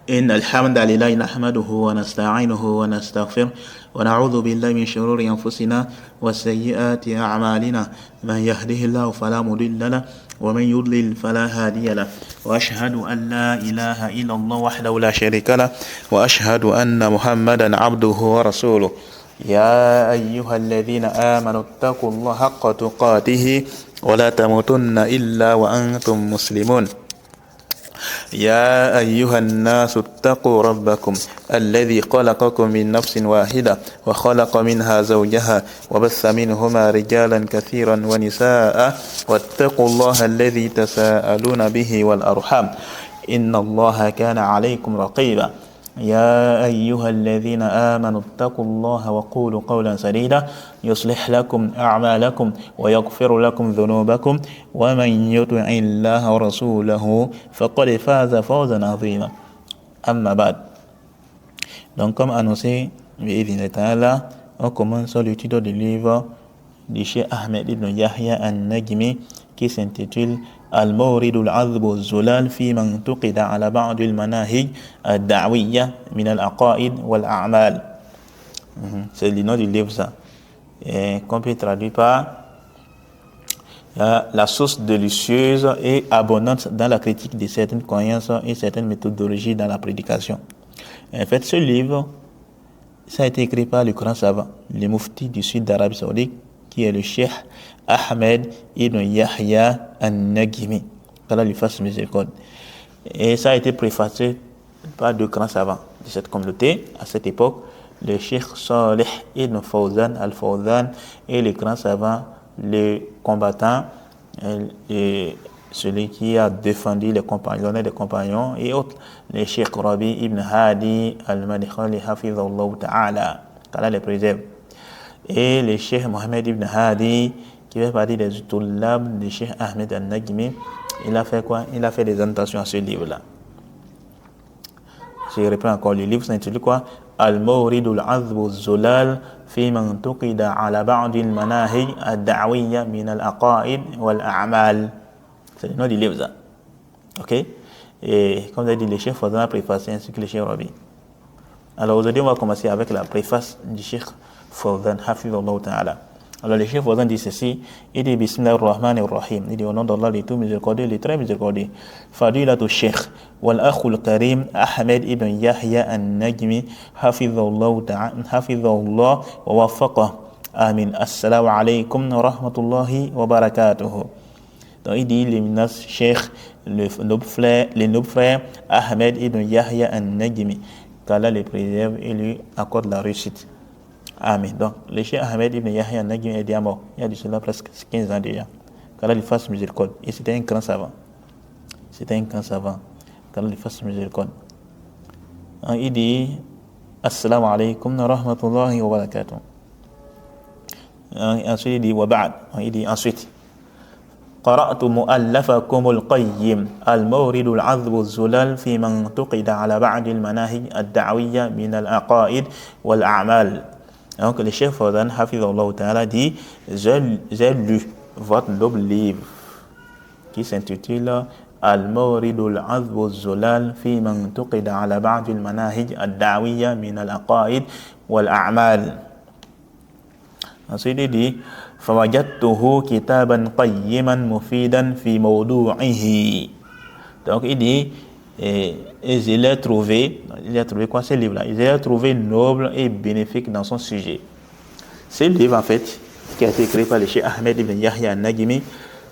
إن الحمد لله نحمده ونستعينه ونستغفره ونعوذ بالله من شرور أنفسنا وسيئات أعمالنا من يهده الله فلا مضل له ومن يضلل فلا هادي له وأشهد أن لا إله إلا الله وحده لا شريك له وأشهد أن محمدا عبده ورسوله يا أيها الذين آمنوا اتقوا الله حق تقاته ولا تموتن إلا وأنتم مسلمون يا أيها الناس اتقوا ربكم الذي خلقكم من نفس واحدة وخلق منها زوجها وبث منهما رجالا كثيرا ونساء واتقوا الله الذي تساءلون به والأرحام إن الله كان عليكم رقيبا يا أيها الذين آمنوا اتقوا الله وقولوا قولا سديدا يصلح لكم أعمالكم ويغفر لكم ذنوبكم ومن يطع الله ورسوله فقد فاز فوزا عظيما أما بعد. Donc comme annoncé, on commence l'étude du livre du Cheikh Ahmed ibn Yahya an-Najmi qui s'intitule المورد العذب الزلال في من انتقد على بعض المناهج الدعوية من العقائد والأعمال. C'est le nom du livre ça. Qu'on peut traduire par la source délicieuse et abondante dans la critique de certaines croyances et certaines méthodologies dans la prédication. En fait, ce livre, ça a été écrit par le grand savant, le mufti du sud d'Arabie Saoudite, qui est le Cheikh Ahmed ibn Yahya an-Najmi, qu'Allah lui fasse miséricorde. Et ça a été préfacé par deux grands savants de cette communauté à cette époque, le Cheikh Saleh ibn Fawzan al-Fawzan et le grand savant, le combattant, celui qui a défendu les compagnons des compagnons et autres, le Cheikh Rabi ibn Hadi al-Madkhali hafizahullah ta'ala, qu'Allah les préserve. Et le Cheikh Mohamed ibn Hadi, qui fait partie des Tullab de Cheikh Ahmed al-Najmi, il a fait quoi? Il a fait des annotations à ce livre-là. Je reprends encore le livre, s'intitule quoi? Al-Mawridul Azbu Zulal fi man tuqida ala ba'di al-manahij ad-da'wiyya min al-aqaid wal-a'mal. C'est le nom du livre, ça. Ok? Et comme j'ai dit, le Cheikh Fawzan a préfacé ainsi que le Cheikh Rabi. Alors aujourd'hui, on va commencer avec la préface du Cheikh Fawzan, hafizahullah ta'ala. Alors le Cheikh Fawzan dit ceci, il dit Bismillahir Rahmanir Rahim, il dit au nom d'Allah le tout miséricordieux, le très miséricordieux. Fadilatu Cheikh wal akhul karim Ahmed ibn Yahya an-Najmi hafizahullah wa waffaqah. Amin. Assalamu alaykum wa rahmatullahi wa barakatuh. Donc il dit l'éminent Cheikh, le noble frère Ahmed ibn Yahya an-Najmi, qu'Allah le préserve et lui accorde la réussite. Amen. Donc, le Cheikh Ahmed ibn Yahya an-Najmi est déjà mort. Il y a de cela presque 15 ans déjà. Qu'Allah lui fasse miséricorde. Et c'était un grand savant. Qu'Allah lui fasse miséricorde. Il dit Assalamu alaykum wa rahmatullahi wa barakatuh. Ensuite, il dit Wa ba'd. Il dit ensuite قرأت مؤلفكم القيم المورد العذب الزلال في من انتقد على بعض المناهج الدعوية من العقائد والأعمال. Donc le Cheikh Fawzan hafizahullah ta'ala dit j'ai lu votre noble livre qui s'intitule Al-Mawridul Azbu Zulal fi man tuqida ala ba'd al-manahij ad-da'wiyya min al-aqaid wal-a'mal. Ensuite il dit فوجدته كتابا قيما مفيدا في موضوعه. Donc il dit il a trouvé quoi ce livre-là? Il a trouvé noble et bénéfique dans son sujet. Ce livre en fait qui a été écrit par le Cheikh Ahmed ibn Yahya an-Najmi,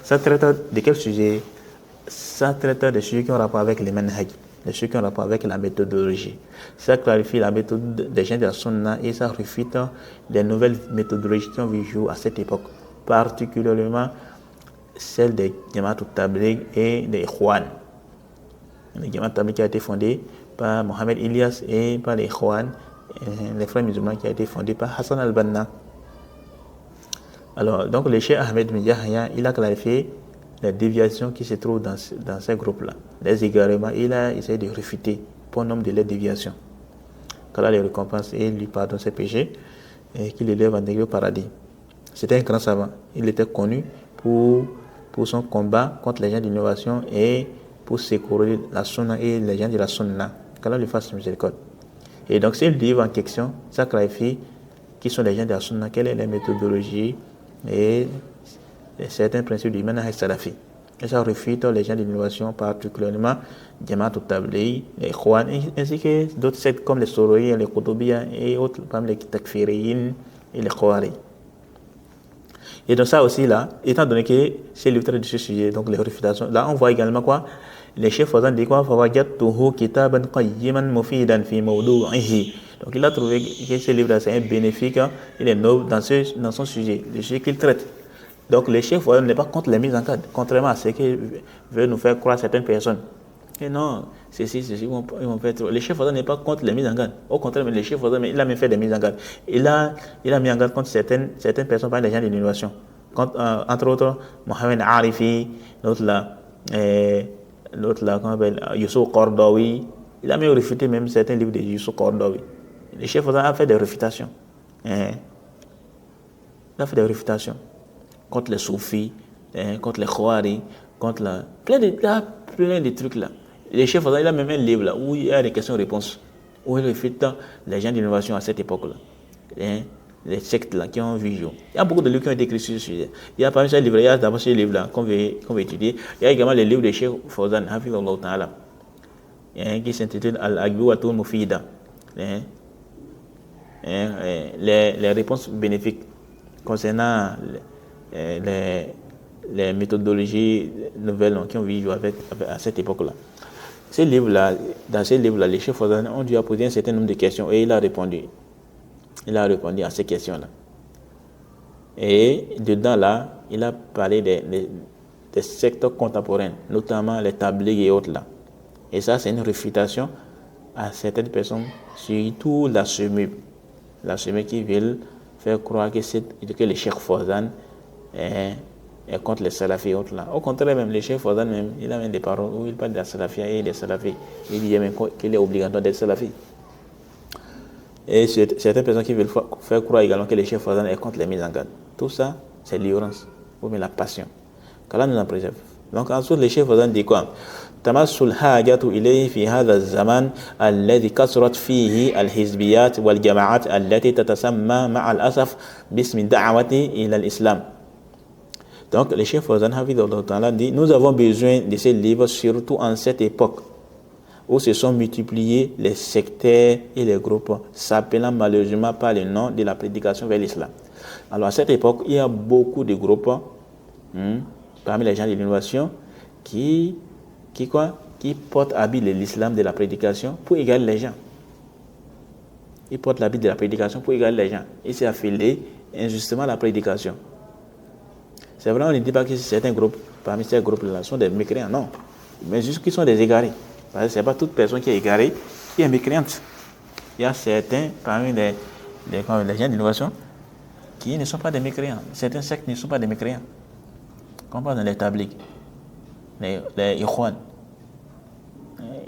ça traite de quel sujet? Ça traite de sujets qui ont rapport avec les manhaj, des sujets qui ont rapport avec la méthodologie. Ça clarifie la méthode des gens de la Sunna et ça refute les nouvelles méthodologies qui ont vu jour à cette époque, particulièrement celle des Jama'at al-Tabligh et des Ikhwan. Le Jama'at al-Tabligh qui a été fondé par Mohamed Ilyas et par les Ikhwan, les frères musulmans qui a été fondé par Hassan al-Banna. Alors, donc le Cheikh Ahmed ibn Yahya, il a clarifié les déviations qui se trouvent dans ces groupes-là. Les égarements, il a essayé de refuter pour nombre de les déviations. Qu'Allah les récompense et lui pardonne ses péchés et qu'il élève en degré au paradis. C'était un grand savant. Il était connu pour son combat contre les gens d'innovation et pour secourir la sunna et les gens de la sunna. qu'Allah lui fasse miséricorde. Et donc, c'est le livre en question, ça clarifie qui sont les gens de la Sunna, quelle est la méthodologie et certains principes du manhaj salafi. Et ça refute les gens de l'innovation, particulièrement Jamaat al-Tabligh, les Ikhwan, ainsi que d'autres sectes comme les Soroïs, les Qutubiyya et autres, comme les Takfiriyin et les Khawari. Et donc ça aussi là, étant donné que c'est le trait de ce sujet, donc les réfutations, là on voit également quoi? Les chefs faisant dit quoi? فَوَجَدْتُهُ كِتَابًا قَيِّمًا مُفِيدًا فِي مَوْضُوعِهِ. Donc il a trouvé que ce livre-là c'est un bénéfique, il est noble dans son sujet, le sujet qu'il traite. Donc le chef n'est pas contre les mises en garde, contrairement à ce que veulent nous faire croire certaines personnes. Et non, ceci, ils vont faire trop. Le chef n'est pas contre les mises en garde. Au contraire, mais le chef il a même fait des mises en garde. Il a mis en garde contre certaines personnes, par les gens de l'innovation. Entre autres, Mohamed Arifi, l'autre là, comment on appelle, Youssou Qaradawi. Il a même réfuté même certains livres de Youssou Qaradawi. Le chef a fait des réfutations. Il a fait des réfutations contre les soufis, contre les khawari, contre plein de trucs là. Les chefs, il a même un livre là où il y a des questions-réponses, où il réfute les gens d'innovation à cette époque là, les sectes là qui ont vu jour. Il y a beaucoup de livres qui ont été écrits sur ce sujet. Il y a parmi ces livres, il y a d'abord ces livres là qu'on veut étudier. Il y a également les livres de Cheikh Fawzan, Hafizahullah Ta'ala, qui s'intitule Al-Agbiwatul Mufida, les réponses bénéfiques concernant les méthodologies nouvelles qui ont vécu à cette époque-là. Dans ces livres-là, les chefs ont dû poser un certain nombre de questions et il a répondu. Il a répondu à ces questions-là. Et dedans, là, il a parlé des secteurs contemporains, notamment les Tabligh et autres là. Et ça, c'est une réfutation à certaines personnes, surtout la SEMU qui veulent faire croire que les chefs Fawzan est contre les salafis et autres là. Au contraire, même les chefs Fawzan, même, il a même des paroles où il parle de la salafia et des salafis. Il dit même qu'il est obligatoire d'être salafi. Et certaines personnes qui veulent faire croire également que les chefs Fawzan est contre les mises en garde. Tout ça, c'est l'ignorance ou bien la passion. Qu'Allah nous en préserve. Donc ensuite, les chefs Fawzan disent quoi? تمس الحاجة إليه في هذا الزمان الذي كثرت فيه الحزبيات والجماعات التي تتسمى مع الأسف باسم الدعوة إلى الإسلام. Donc, le chef Fawzan Hafidhahullah dit, nous avons besoin de ces livres, surtout en cette époque où se sont multipliés les sectaires et les groupes s'appelant malheureusement par le nom de la prédication vers l'islam. Alors, à cette époque, il y a beaucoup de groupes parmi les gens de l'innovation qui portent l'habit de l'islam de la prédication pour égaler les gens. Ils portent l'habit de la prédication pour égaler les gens. Ils s'est affilié injustement à la prédication. C'est vrai, on ne dit pas que certains groupes, parmi ces groupes-là, sont des mécréants, non. Mais juste qu'ils sont des égarés. Parce que ce n'est pas toute personne qui est égarée qui est mécréante. Il y a certains, parmi les gens d'innovation, qui ne sont pas des mécréants. Certains sectes ne sont pas des mécréants. Comme par exemple les Tabligh, les Ikhwan,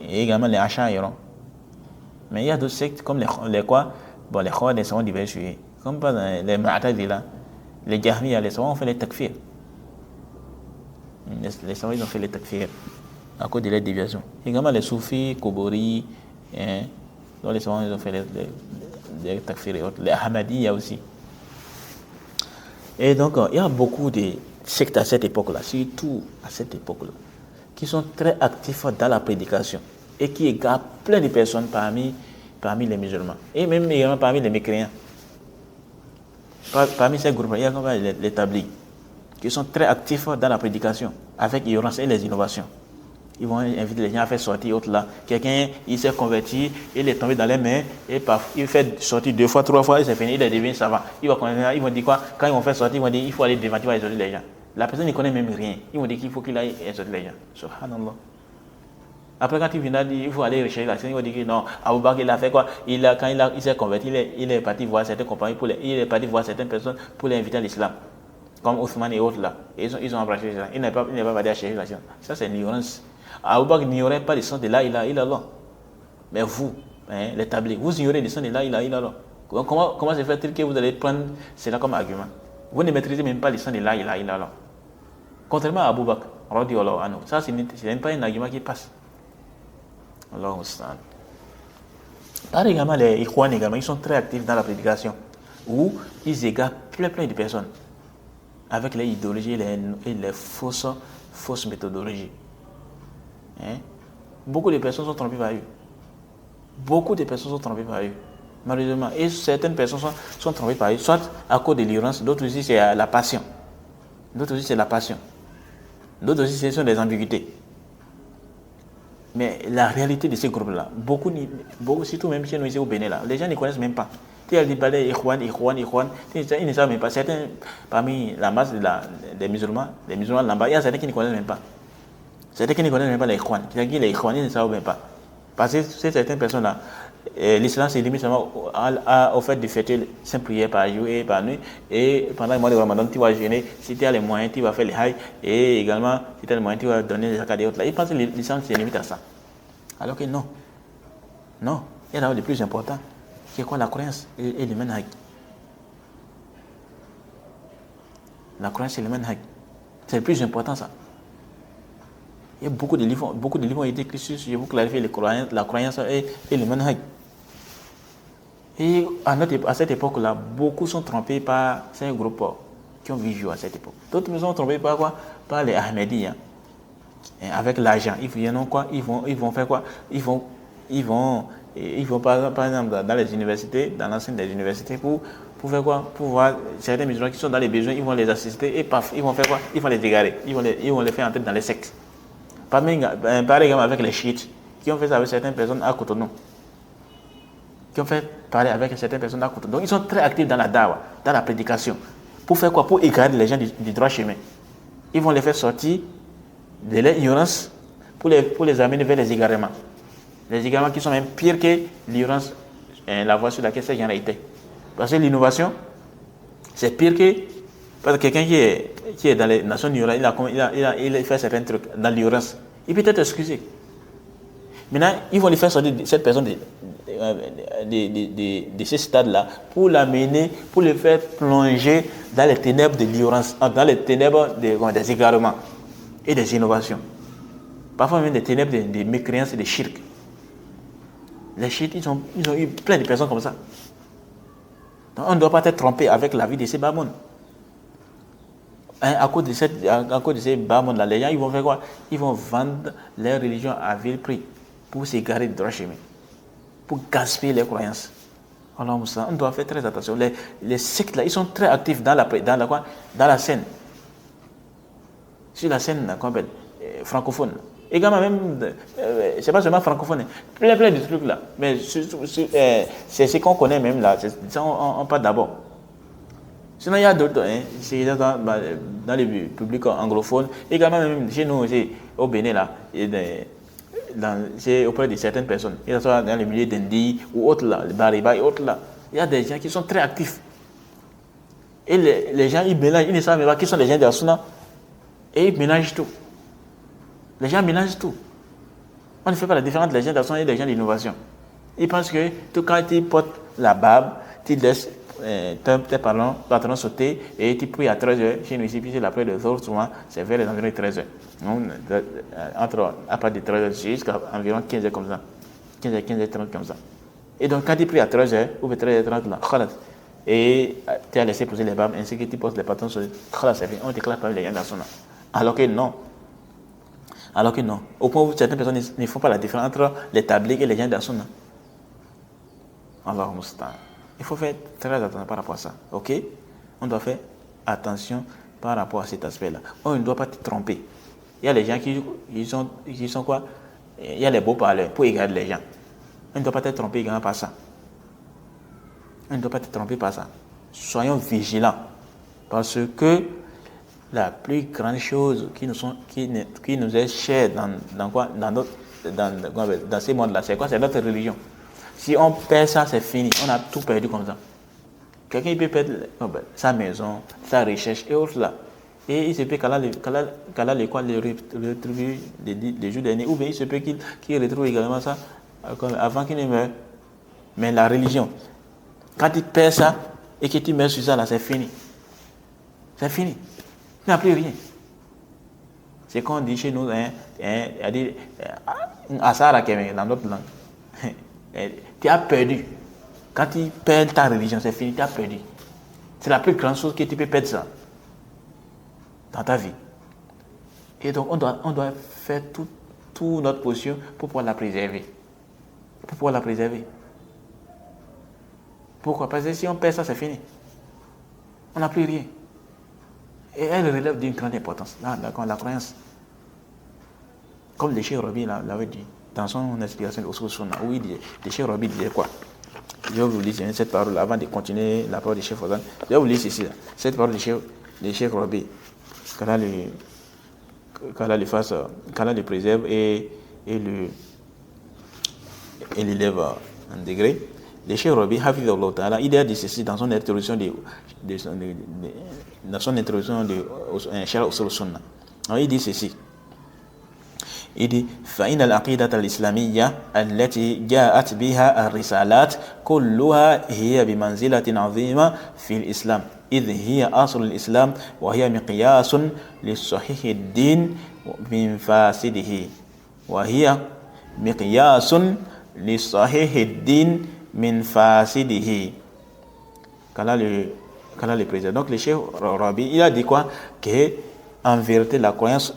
et également les Asha'ira. Mais il y a d'autres sectes comme les quoi? Bon, les Khawar, sont diversifiés. Comme par exemple les Mu'tazila, les Jahmiya, les savants ont fait les takfir. Les savants ils ont fait les takfir à cause de leur déviation. Également les Soufis, Kobori, donc les savants ils ont fait les takfir et autres. Les Ahmadiyya aussi. Et donc il y a beaucoup de sectes à cette époque-là, surtout à cette époque-là, qui sont très actifs dans la prédication et qui égarent plein de personnes parmi les musulmans et même également parmi les mécréants. Parmi ces groupes, il y a les Tabligh qui sont très actifs dans la prédication avec ignorance et les innovations. Ils vont inviter les gens à faire sortir autre là. Quelqu'un, il s'est converti, il est tombé dans les mains, et il fait sortir 2 fois, 3 fois, et c'est fini, il est devenu savant. Ils vont dire quoi? Quand ils vont faire sortir, ils vont dire il faut aller devant, il va exaucer les gens. La personne ne connaît même rien. Ils vont dire qu'il faut qu'il aille exaucer les gens. Subhanallah. Après, quand il vient dire il faut aller rechercher la scène, il va dire que non, Abu Bakr il a fait quoi? Quand il s'est converti, il est parti voir certaines compagnies, il est parti voir certaines personnes pour les inviter à l'islam. Comme Othman et autres là. Et ils ont embrassé l'islam. Il n'est pas parti à chercher la scène. Ça, c'est l'ignorance. Abu Bakr n'ignorait pas le sens de la ilaha illallah. Mais vous, les Tabligh, vous ignorez le sens de la ilaha illallah. Comment se fait-il que vous allez prendre cela comme argument? Vous ne maîtrisez même pas le sens de la ilaha illallah. Contrairement à Abu Bakr, radiyallahu anhu, ça, ce n'est pas un argument qui passe. Allahu Akbar. Par également, les Ikhwan également, ils sont très actifs dans la prédication, où ils égarent plein de personnes avec les idéologies et les fausses méthodologies. Hein? Beaucoup de personnes sont trompées par eux. Beaucoup de personnes sont trompées par eux, malheureusement. Et certaines personnes sont trompées par eux, soit à cause de l'ignorance, d'autres aussi c'est la passion. D'autres aussi c'est la passion. D'autres aussi ce sont des ambiguïtés. Mais la réalité de ces groupes-là, beaucoup, surtout même chez nous ici au Bénin, là, les gens ne connaissent même pas. Tu as dit, Ikhwan, ils ne savent même pas. Certains, parmi la masse des musulmans là-bas, il y a certains qui ne connaissent même pas. Certains qui ne connaissent même pas les Ikhwan. Les Ikhwan, ils ne savent même pas. Parce que certaines personnes-là, l'islam se limite seulement au fait de fêter 5 prières par jour et par nuit. Et pendant le mois de Ramadan, tu vas jeûner. Si tu as les moyens, tu vas faire les hajj. Et également, si tu as les moyens, tu vas donner les zakat et autres. Là. Ils pensent que l'islam se limite à ça. Alors que non. Non. Il y a d'abord le plus important, qui est quoi? La croyance et le manhaj. La croyance et le manhaj. C'est le plus important, ça. Il y a beaucoup de livres ont été écrits sur je vous clarifie la croyance et le manhaj. Et à cette époque-là, beaucoup sont trompés par ces groupes qui ont vécu à cette époque. D'autres sont trompés par quoi? Par les Ahmadis. Hein. Avec l'argent, ils viennent quoi? Ils vont faire quoi? Ils vont par exemple dans les universités, dans l'enceinte des universités pour faire quoi? Pour voir certains musulmans qui sont dans les besoins, ils vont les assister et paf, ils vont faire quoi? Ils vont les égarer, ils vont les faire entrer dans les sectes. Par exemple avec les chiites qui ont fait ça avec certaines personnes à Cotonou. Qui ont fait parler avec certaines personnes à Cotonou. Donc ils sont très actifs dans la dawa, dans la prédication. Pour faire quoi? Pour égarer les gens du droit chemin. Ils vont les faire sortir de l'ignorance pour les amener vers les égarements. Les égarements qui sont même pires que l'ignorance, la voie sur laquelle ces gens étaient. Parce que l'innovation, c'est pire que parce que quelqu'un qui est dans les nations ignorantes, il fait certains trucs dans l'ignorance. Il peut être excusé. Maintenant, ils vont lui faire sortir cette personne de ce stade-là pour l'amener, pour le faire plonger dans les ténèbres de l'ignorance, dans les ténèbres des égarements et des innovations. Parfois même des ténèbres des mécréances et des shirks. Les shirks, ils ont eu plein de personnes comme ça. Donc on ne doit pas être trompé avec la vie de ces babounes. À cause de ces babounes-là, les gens ils vont faire quoi? Ils vont vendre leur religion à vil prix pour s'égarer du droit chemin, pour gaspiller les croyances. Alors, on doit faire très attention. Les sectes là, ils sont très actifs dans la scène. Sur la scène francophone. Également même, c'est pas seulement francophone, plein de trucs là. Mais c'est ce qu'on connaît même là. Ça, on parle d'abord. Sinon, il y a d'autres, c'est dans les publics anglophones, également même chez nous aussi, au Bénin là, c'est auprès de certaines personnes, que ce soit dans le milieu d'Indi ou autres là, le Bariba et autres là, il y a des gens qui sont très actifs. Et les gens, ils mélangent, ils ne savent même pas qui sont les gens de la Sunna, et ils mélangent tout. Les gens mélangent tout. On ne fait pas la différence entre les gens de la Sunna et les gens d'innovation. Ils pensent que tout quand ils portent la barbe, tu laisses tes pantalons sauter et tu pries à 13h. Chez nous ici, puis c'est la prière de Zohr, souvent, c'est vers les environ 13h. À partir de 13h jusqu'à environ 15h comme ça. 15h30 comme ça. Et donc, quand tu pries à 13h ou à 13h30, là, et tu as laissé poser les barbes ainsi que tu poses les pantalons sauter, on déclare pas les gens dans son nom. Alors que non. Au point où certaines personnes ne font pas la différence entre les tabliques et les gens dans son nom. Allahumma musta'an. Il faut faire très attention par rapport à ça. Ok? On doit faire attention par rapport à cet aspect-là. On ne doit pas te tromper. Il y a les gens qui sont quoi? Il y a les beaux parleurs pour égarer les gens. On ne doit pas te tromper également par ça. On ne doit pas te tromper par ça. Soyons vigilants. Parce que la plus grande chose qui nous est chère dans ces mondes-là, c'est quoi? C'est notre religion. Si on perd ça, c'est fini. On a tout perdu comme ça. Quelqu'un peut perdre sa maison, sa recherche et autres là. Et il se peut qu'Allah le retrouve les jours derniers. Ou bien il se peut qu'il retrouve également ça avant qu'il ne meure. Mais la religion, quand tu perds ça et que tu meurs sur ça, là, c'est fini. C'est fini. Tu n'as plus rien. C'est qu'on dit chez nous, asara dans notre langue. Tu as perdu. Quand tu perds ta religion, c'est fini, tu as perdu. C'est la plus grande chose que tu peux perdre ça dans ta vie. Et donc, on doit faire toute notre position pour pouvoir la préserver. Pourquoi? Parce que si on perd ça, c'est fini. On n'a plus rien. Et elle relève d'une grande importance, la croyance. Comme le Cheikh Rabi l'avait dit dans son explication de Usul Sunna, où il dit, le Cheikh Rabi disait quoi? Je vais vous lire cette parole avant de continuer la parole du Cheikh Fawzan. Je vais vous lire ceci, cette parole du Cheikh Rabi, qu'Allah le préserve et l'élève en degré. Le Cheikh Rabi, Hafidhullah Ta'ala, il a dit ceci dans son introduction de Sharh Usul Sunna. Il dit ceci. Il dit فإن العقيدة الإسلامية التي جاءت بها الرسالات كلها هي بمنزلة عظيمة في الإسلام إذ هي أصل الإسلام وهي مقياس لصحيح الدين من فاسده وهي مقياس لصحيح الدين من فاسده. Qu'Allah le président. Donc le Cheikh Rabi, il a dit quoi? Que en vérité, la croyance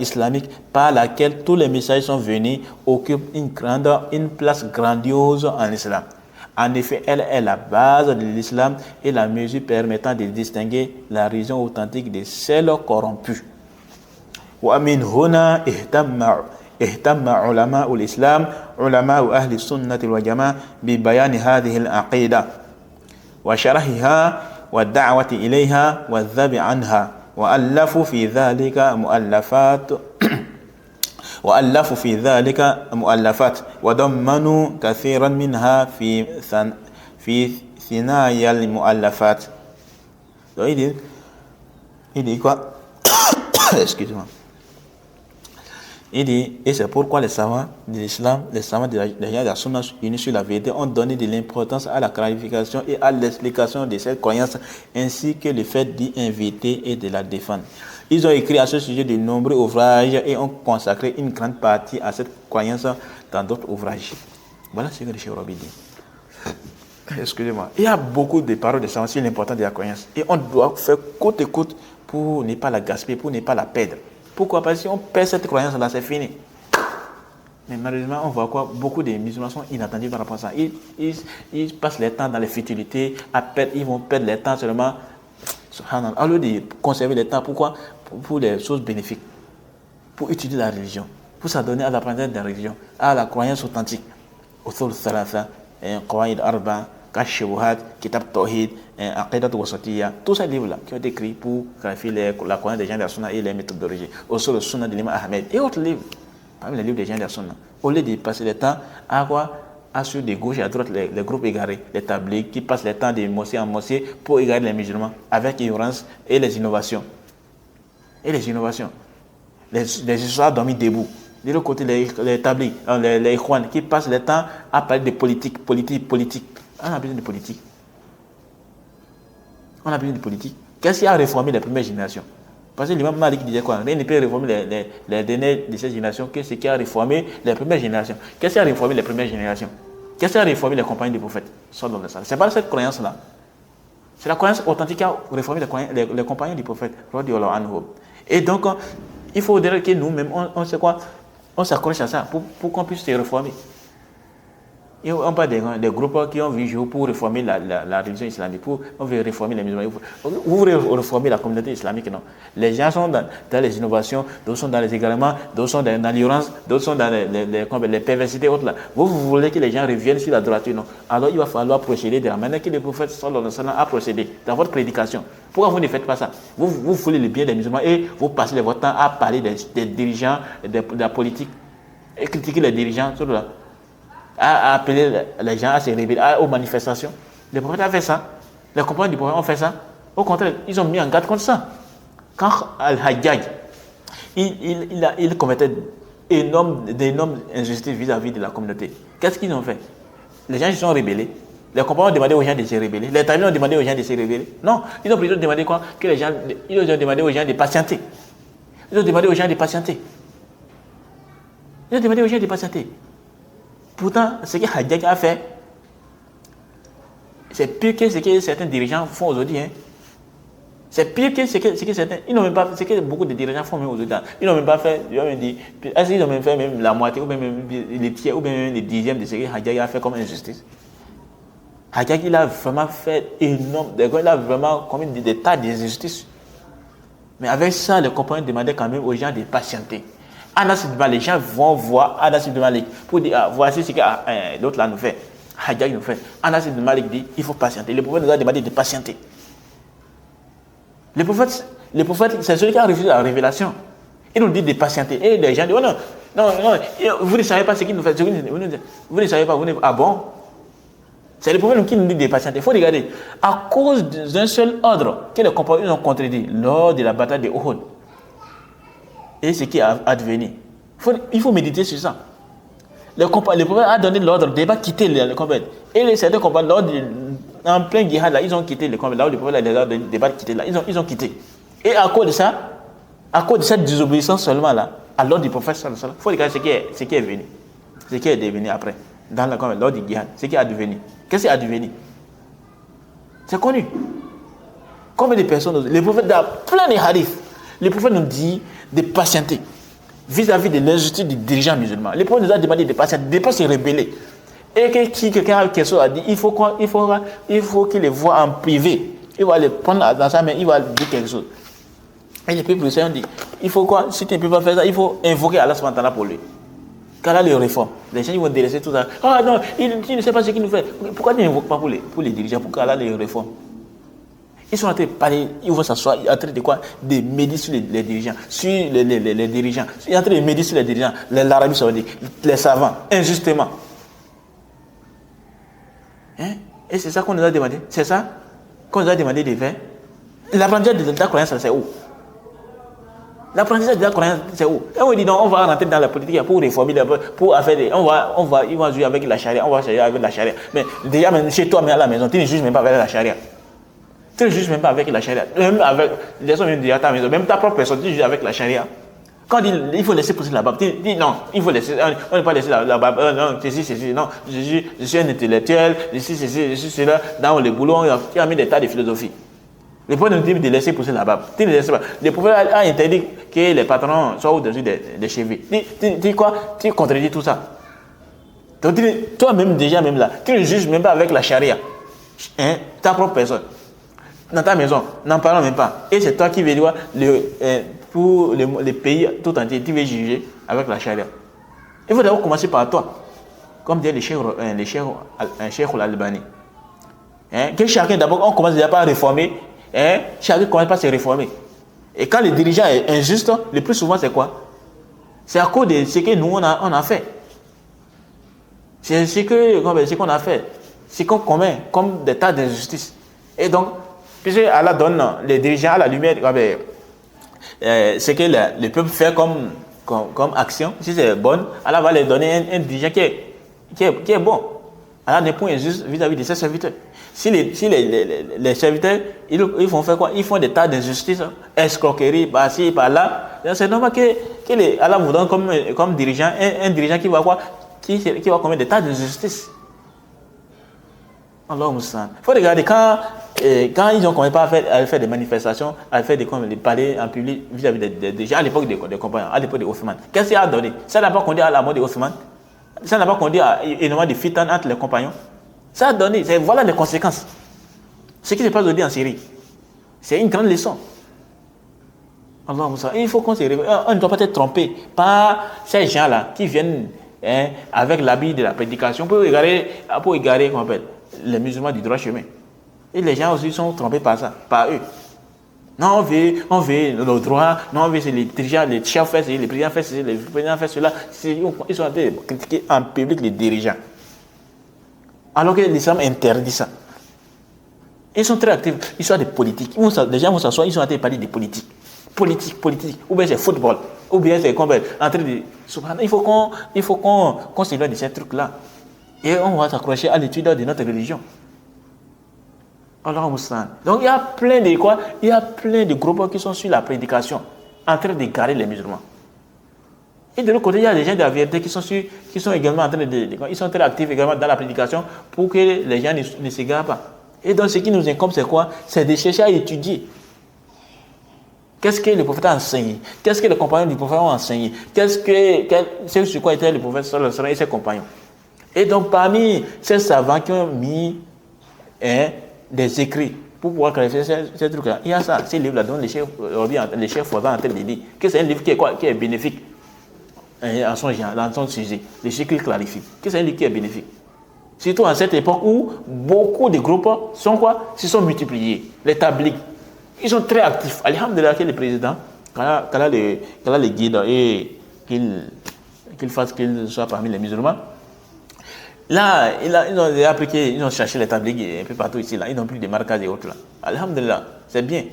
islamique par laquelle tous les messages sont venus occupe une place grandiose en islam. En effet, elle est la base de l'islam et la mesure permettant de distinguer la religion authentique de celle corrompue. ومن هنا اهتم علماء الإسلام علماء أهل السنة والجماعة ببيان هذه العقيدة وشرحها والدعوة إليها والذب عنها وألفوا في ذلك مؤلفات وضمنوا كثيرا منها في ثنايا المؤلفات. Donc il dit quoi? Excusez-moi. Il dit, et c'est pourquoi les savants de l'islam, les savants de la sunna unis sur la vérité ont donné de l'importance à la clarification et à l'explication de cette croyance, ainsi que le fait d'y inviter et de la défendre. Ils ont écrit à ce sujet de nombreux ouvrages et ont consacré une grande partie à cette croyance dans d'autres ouvrages. Voilà ce que le Cheikh Rabi dit. Excusez-moi. Il y a beaucoup de paroles de savants sur l'importance de la croyance. Et on doit faire coûte et coûte pour ne pas la gaspiller, pour ne pas la perdre. Pourquoi? Parce que si on perd cette croyance-là, c'est fini. Mais malheureusement, on voit quoi? Beaucoup de musulmans sont inattendus par rapport à ça. Ils passent leur temps dans les futilités, ils vont perdre leur temps seulement. Au lieu de conserver le temps, pourquoi? Pour les choses bénéfiques, pour étudier la religion, pour s'adonner à l'apprentissage de la religion, à la croyance authentique. Usul Thalatha, Qawaid Arba, Kashubuhat, Kitab Tawhid, Aqidat Wasatiyya, tous ces livres-là qui ont été écrits pour clarifier la croyance des gens de la Sunna et les méthodes d'origine. Aussi le Sunna de l'imam Ahmed et autres livres, parmi les livres des gens de la Sunna. Au lieu de passer le temps à quoi? À ceux de gauche et à droite, les groupes égarés, les tabliques qui passent le temps de mosquée en mosquée pour égarer les musulmans avec ignorance et les innovations. Les histoires dormis debout. De l'autre côté, les tabliques, les ikhwan qui passent le temps à parler de politique. On a besoin de politique. Qu'est-ce qui a réformé les premières générations? Parce que l'imam Malik disait quoi? Rien ne peut réformer les derniers de cette génération que ce qui a réformé les premières générations. Qu'est-ce qui a réformé les premières générations? Qu'est-ce qui a réformé les compagnons du prophète? C'est pas cette croyance-là. C'est la croyance authentique qui a réformé les compagnons du prophète. Et donc, il faudrait que nous-mêmes, on sait quoi? On s'accroche à ça pour qu'on puisse se réformer. Et on parle des groupes qui ont vu jour pour réformer la religion islamique, on veut réformer les musulmans. Vous voulez réformer la communauté islamique, non? Les gens sont dans les innovations, d'autres sont dans les égarements, d'autres sont dans l'ignorance, d'autres sont dans les perversités autres là. Vous voulez que les gens reviennent sur la droiture, non? Alors il va falloir procéder de la manière que le prophète sallallahu alayhi wa sallam a procédé dans votre prédication. Pourquoi vous ne faites pas ça? Vous voulez le bien des musulmans et vous passez votre temps à parler des dirigeants, de la politique, et critiquer les dirigeants, tout là. À appeler les gens à se révéler aux manifestations. Le prophète a fait ça. Les compagnons du prophète ont fait ça. Au contraire, ils ont mis en garde contre ça. Quand Al-Hajjaj, il commettait d'énormes injustices vis-à-vis de la communauté. Qu'est-ce qu'ils ont fait? Les gens se sont rébellés. Les compagnons ont demandé aux gens de se révéler. Les tabi'in ont demandé aux gens de se révéler. Non, ils ont plutôt demandé quoi? Ils ont demandé aux gens de patienter. Pourtant, ce que Hajjaj a fait, c'est pire que ce que certains dirigeants font aujourd'hui. Hein. C'est pire que ce que certains. Ils n'ont même pas fait ce que beaucoup de dirigeants font même aujourd'hui. Ils n'ont même pas fait. Est-ce qu'ils ont même fait même la moitié, ou même les tiers, ou même les dixièmes de ce que Hajjaj a fait comme injustice? Hajjaj, il a vraiment fait énorme. Il a vraiment commis des tas d'injustices. Mais avec ça, les compagnons demandaient quand même aux gens de patienter. Anas ibn Malik, les gens vont voir Anas ibn Malik pour dire voici ce que l'autre là nous fait. Hajjaj nous fait. Anas ibn Malik dit il faut patienter. Le prophète nous a demandé de patienter. Le prophète, c'est celui qui a refusé la révélation. Il nous dit de patienter. Et les gens disent oh non, vous ne savez pas ce qu'il nous fait. Vous ne savez pas, ah bon? C'est le prophète qui nous dit de patienter. Il faut regarder. À cause d'un seul ordre que les compagnons ont contredit lors de la bataille de Uhud. Et ce qui est advenu. Il faut méditer sur ça. Le prophète a donné l'ordre de ne pas quitter le combat. Et certains compagnons, en plein jihad, là, ils ont quitté le combat. Là où le prophète a donné de ne pas quitter, là, ils ont quitté. Et à cause de cette désobéissance seulement, là, à l'ordre du prophète, il faut regarder ce qui est venu. Ce qui est devenu après. Dans le combat, lors du jihad. Ce qui est advenu. Qu'est-ce qui est advenu? C'est connu. Combien de personnes, les prophètes, dans plein de hadiths, les prophètes nous disent de patienter vis-à-vis de l'injustice des dirigeants musulmans. Les prophètes nous ont demandé de patienter, de ne pas se rebeller. Et que si quelqu'un a quelque chose à dire, il faut qu'il les voit en privé. Il va les prendre dans sa main, il va dire quelque chose. Et les peuples ont dit, il faut quoi? Si tu ne peux pas faire ça, il faut invoquer Allah subhanahu wa ta'ala pour lui. Qu'Allah les réforme. Les gens ils vont délaisser tout ça. Ah non, il ne sait pas ce qu'il nous fait. Pourquoi il n'invoque pas pour les dirigeants, pour qu'Allah les réforme? Ils sont en train de parler, ils vont s'asseoir, en train de quoi? De méditer sur les dirigeants, sur les dirigeants. Ils sont en train de méditer sur les dirigeants, l'Arabie saoudite, les savants, injustement. Hein? Et c'est ça qu'on nous a demandé. C'est ça qu'on nous a demandé de faire. L'apprentissage de la croyance, c'est où? L'apprentissage de la croyance, c'est où? Et on dit non, on va rentrer dans la politique pour réformer, pour faire des. Ils vont jouer avec la charia, on va jouer avec la charia. Mais déjà, même chez toi, mais à la maison, tu ne juges même pas avec la charia. Tu ne juges même pas avec la charia. Même avec. Les gens viennent dire à ta maison, même ta propre personne, tu juges avec la charia. Quand il faut laisser pousser la barbe, tu dis non, il faut laisser. On ne peut pas laisser la barbe. Non, c'est non, je suis un intellectuel, je suis là, dans le boulot, il y a mis des tas de philosophie. Le prophète nous dit de laisser pousser la barbe. Tu ne laisses pas. Le prophète a interdit que les patrons soient au-dessus des chevilles. Tu quoi? Tu contredis tout ça. Donc, toi-même, déjà, même là, tu ne juges même pas avec la charia. Hein? Ta propre personne. Dans ta maison, n'en parlons même pas. Et c'est toi qui veux dire, pour les pays tout entiers, tu veux juger avec la charia. Il faut d'abord commencer par toi. Comme dit le cheikh al-Albani. Que chacun, d'abord, on commence déjà par réformer. Chacun commence par se réformer. Et quand le dirigeant est injuste, le plus souvent, c'est quoi? C'est à cause de ce que nous, on a fait. C'est ce qu'on a fait. C'est qu'on commet comme des tas d'injustices. Et donc, puisque Allah donne les dirigeants à la lumière, ce que le peuple fait comme action, si c'est bon, Allah va les donner un dirigeant qui est bon. Allah n'est point injuste vis-à-vis de ses serviteurs. Si les serviteurs, ils vont faire quoi? Ils font des tas d'injustices, escroqueries, par-ci, par-là. C'est normal que Allah vous donne comme dirigeant, un dirigeant qui va quoi? Qui va commettre des tas d'injustices. Allah Moussan. Il faut regarder quand ils ont commencé à faire des manifestations, à faire des parler en public vis-à-vis des gens à l'époque des compagnons, à l'époque de Othman. Qu'est-ce qu'il a donné? Ça n'a pas conduit à la mort de Othman. Ça n'a pas conduit à énormément de fitan entre les compagnons. Ça a donné, voilà les conséquences. Ce qui se passe aujourd'hui en Syrie, c'est une grande leçon. Allah Moussan. Il faut qu'on se réveille. On ne doit pas être trompé par ces gens-là qui viennent avec l'habit de la prédication pour égarer comment on appelle, les musulmans du droit chemin. Et les gens aussi sont trompés par ça, par eux. Non, on veut nos droits, non, on veut les dirigeants, les chefs font ceci, les présidents font ceci, les présidents font cela. Ils sont en train de critiquer en public les dirigeants. Alors que l'islam interdit ça. Ils sont très actifs, ils sont des politiques. Les gens vont s'asseoir, ils sont en train de parler de politique. Politique. Ou bien c'est football, ou bien c'est en train de. Il faut qu'on s'éloigne de ces trucs-là. Et on va s'accrocher à l'étude de notre religion. Allah Moussan. Donc il y a plein de quoi? Il y a plein de groupes qui sont sur la prédication, en train de garer les musulmans. Et de l'autre côté, il y a des gens de la vérité qui sont également en train ils sont très actifs également dans la prédication pour que les gens ne s'égarent pas. Et donc, ce qui nous incombe, c'est quoi? C'est de chercher à étudier. Qu'est-ce que le prophète a enseigné? Qu'est-ce que les compagnons du prophète ont enseigné? C'est sur quoi était le prophète sallallahu alayhi wa sallam et ses compagnons? Et donc, parmi ces savants qui ont mis des écrits pour pouvoir clarifier ces trucs-là, il y a ça, ces livres-là dont les chefs Fawzan en train de dire que c'est un livre qui est bénéfique en son genre, dans son sujet. Les chefs qui clarifient que c'est un livre qui est bénéfique. Surtout à cette époque où beaucoup de groupes se sont multipliés. Les tabligs, ils sont très actifs. Alhamdulillah, que le président, quand le guide et qu'il soit parmi les musulmans. Là, ils ont cherché les tabligs un peu partout ici. Là. Ils n'ont plus de marquages et autres. Là. Alhamdulillah, c'est bien.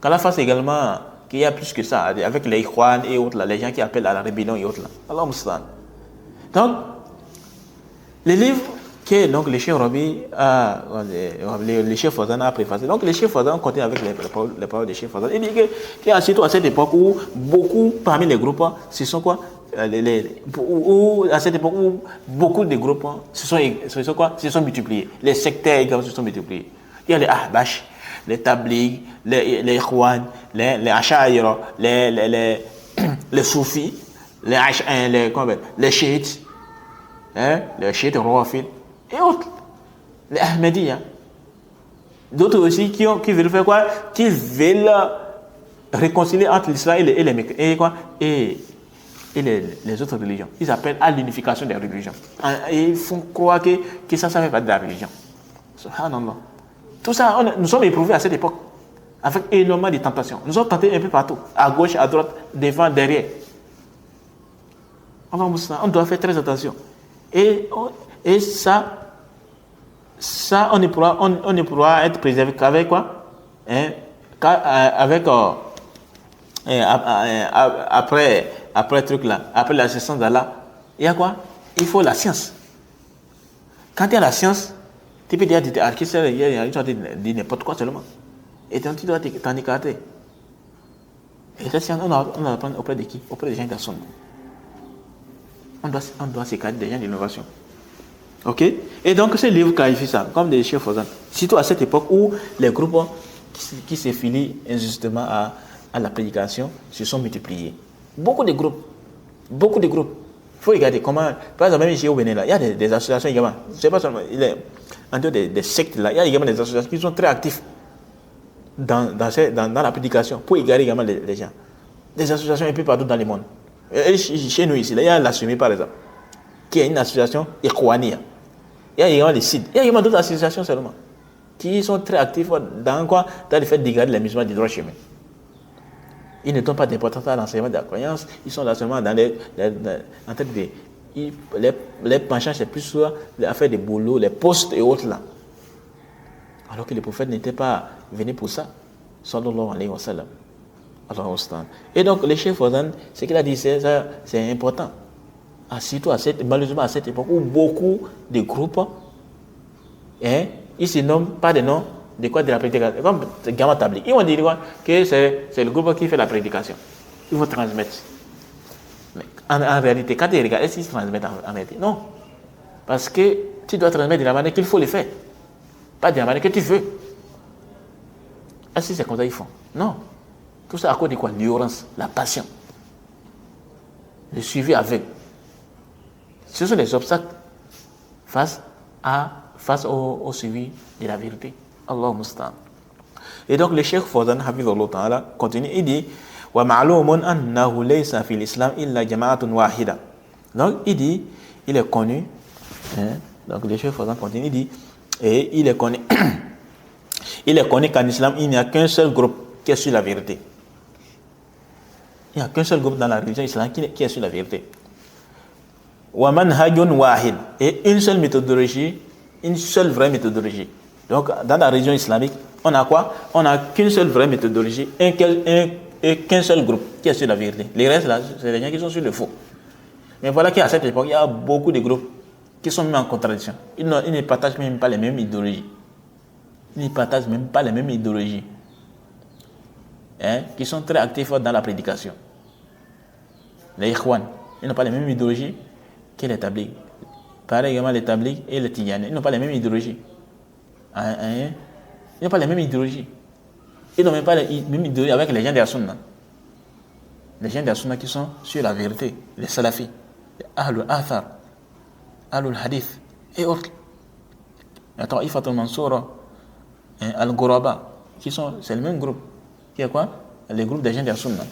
Qu'Allah fasse également qu'il y a plus que ça, avec les Ikhwan et autres, là, les gens qui appellent à la rébellion et autres. Là. Allah Moussalan. Donc, les livres que donc, le chef Rabi le chef Fawzan a préfacé. Donc, le chef Fawzan continue avec les paroles du chef Fawzan. Il dit qu'il y a surtout à cette époque où beaucoup parmi les groupes, ce sont quoi? À cette époque où beaucoup de groupes se sont multipliés. Les sectaires également se sont multipliés. Il y a les Ahbash, les Tabligh, les Ikhwan, les Ash'aïra, les Soufis, les Chiites, les Chiites Rawafid et autres, les Ahmadiyya. D'autres aussi qui veulent faire quoi? Qui veulent réconcilier entre l'islam et les autres religions. Ils appellent à l'unification des religions. Et ils font croire que ça fait partie de la religion. Subhanallah. Tout ça, nous sommes éprouvés à cette époque, avec énormément de tentations. Nous sommes tentés un peu partout, à gauche, à droite, devant, derrière. On doit faire très attention. Et ça on ne pourra être préservé qu'avec quoi? Après le truc là, après l'assistance d'Allah, il y a quoi? Il faut la science. Quand il y a la science, tu peux dire il y a n'importe quoi seulement. Et donc tu dois t'en écarter. Et cette science, on doit apprendre auprès de qui? Auprès des gens qui sont. On doit s'écarter des gens d'innovation. Ok? Et donc ce livre clarifie ça, comme des chefs Fawzan. Surtout à cette époque où les groupes qui se filient injustement à la prédication se sont multipliés. Beaucoup de groupes. Il faut regarder comment, par exemple, même ici au Bénin, là, il y a des associations également. C'est pas seulement, en dehors des sectes, là, il y a également des associations qui sont très actives dans la prédication pour égarer également les gens. Des associations un peu partout dans le monde. Et chez nous ici, là, il y a l'Assumé par exemple, qui est une association Ikhwania. Il y a également les CID. Il y a également d'autres associations seulement qui sont très actives dans le fait d'égarer les musulmans du droit chemin. Ils ne donnent pas d'importance à l'enseignement de la croyance. Ils sont là seulement en train de... Les penchants, c'est plus sur l'affaire des boulots, les postes et autres là. Alors que le prophète n'était pas venu pour ça. Sallallahu alayhi wa sallam. Et donc, le chef Fawzan, ce qu'il a dit, c'est important. Surtout malheureusement à cette époque où beaucoup de groupes, ils se nomment pas des noms de quoi? De la prédication. Comme Gamma Tabligh. Ils vont dire quoi? Que c'est le groupe qui fait la prédication. Ils vont transmettre. Mais en réalité, quand tu regardes, est-ce qu'ils transmettent en réalité? Non. Parce que tu dois transmettre de la manière qu'il faut le faire. Pas de la manière que tu veux. Est-ce que c'est comme ça qu'ils font? Non. Tout ça à cause de quoi? L'ignorance, la passion. Le suivi avec. Ce sont des obstacles face au suivi de la vérité. Allah Mustan. Et donc le Cheikh Fawzan Hafizahullah Ta'ala continue, il dit wa ma'lumun annahu laysa fil islam illa jama'atun wahida. Donc il dit, il est connu, donc le Cheikh Fawzan continue, il dit, et il est connu qu'en islam il n'y a qu'un seul groupe qui est sur la vérité. Il n'y a qu'un seul groupe dans la religion islamique qui est sur la vérité. Wa manhajun wahid, et une seule méthodologie, une seule vraie méthodologie. Donc, dans la religion islamique, on a quoi? On n'a qu'une seule vraie méthodologie et qu'un seul groupe qui est sur la vérité. Les restes, là, c'est les gens qui sont sur le faux. Mais voilà qu'à cette époque, il y a beaucoup de groupes qui sont mis en contradiction. Ils ne partagent même pas les mêmes idéologies. Qui sont très actifs dans la prédication. les Ikhwan, ils n'ont pas les mêmes idéologies que les Tablighs. Pareil également les Tablighs et les Tidjanites, ils n'ont pas les mêmes idéologies. Ils n'ont pas les mêmes idéologies. Ils n'ont même pas les mêmes idéologies avec les gens de la Sunna. Les gens de la Sunna qui sont sur la vérité, les Salafis, les Ahlul Athar, Ahlul Hadith et autres. Attends, Ifatul Mansoura, Al-Ghuraba, c'est le même groupe. Qui est quoi? Les groupes des gens de la Sunna.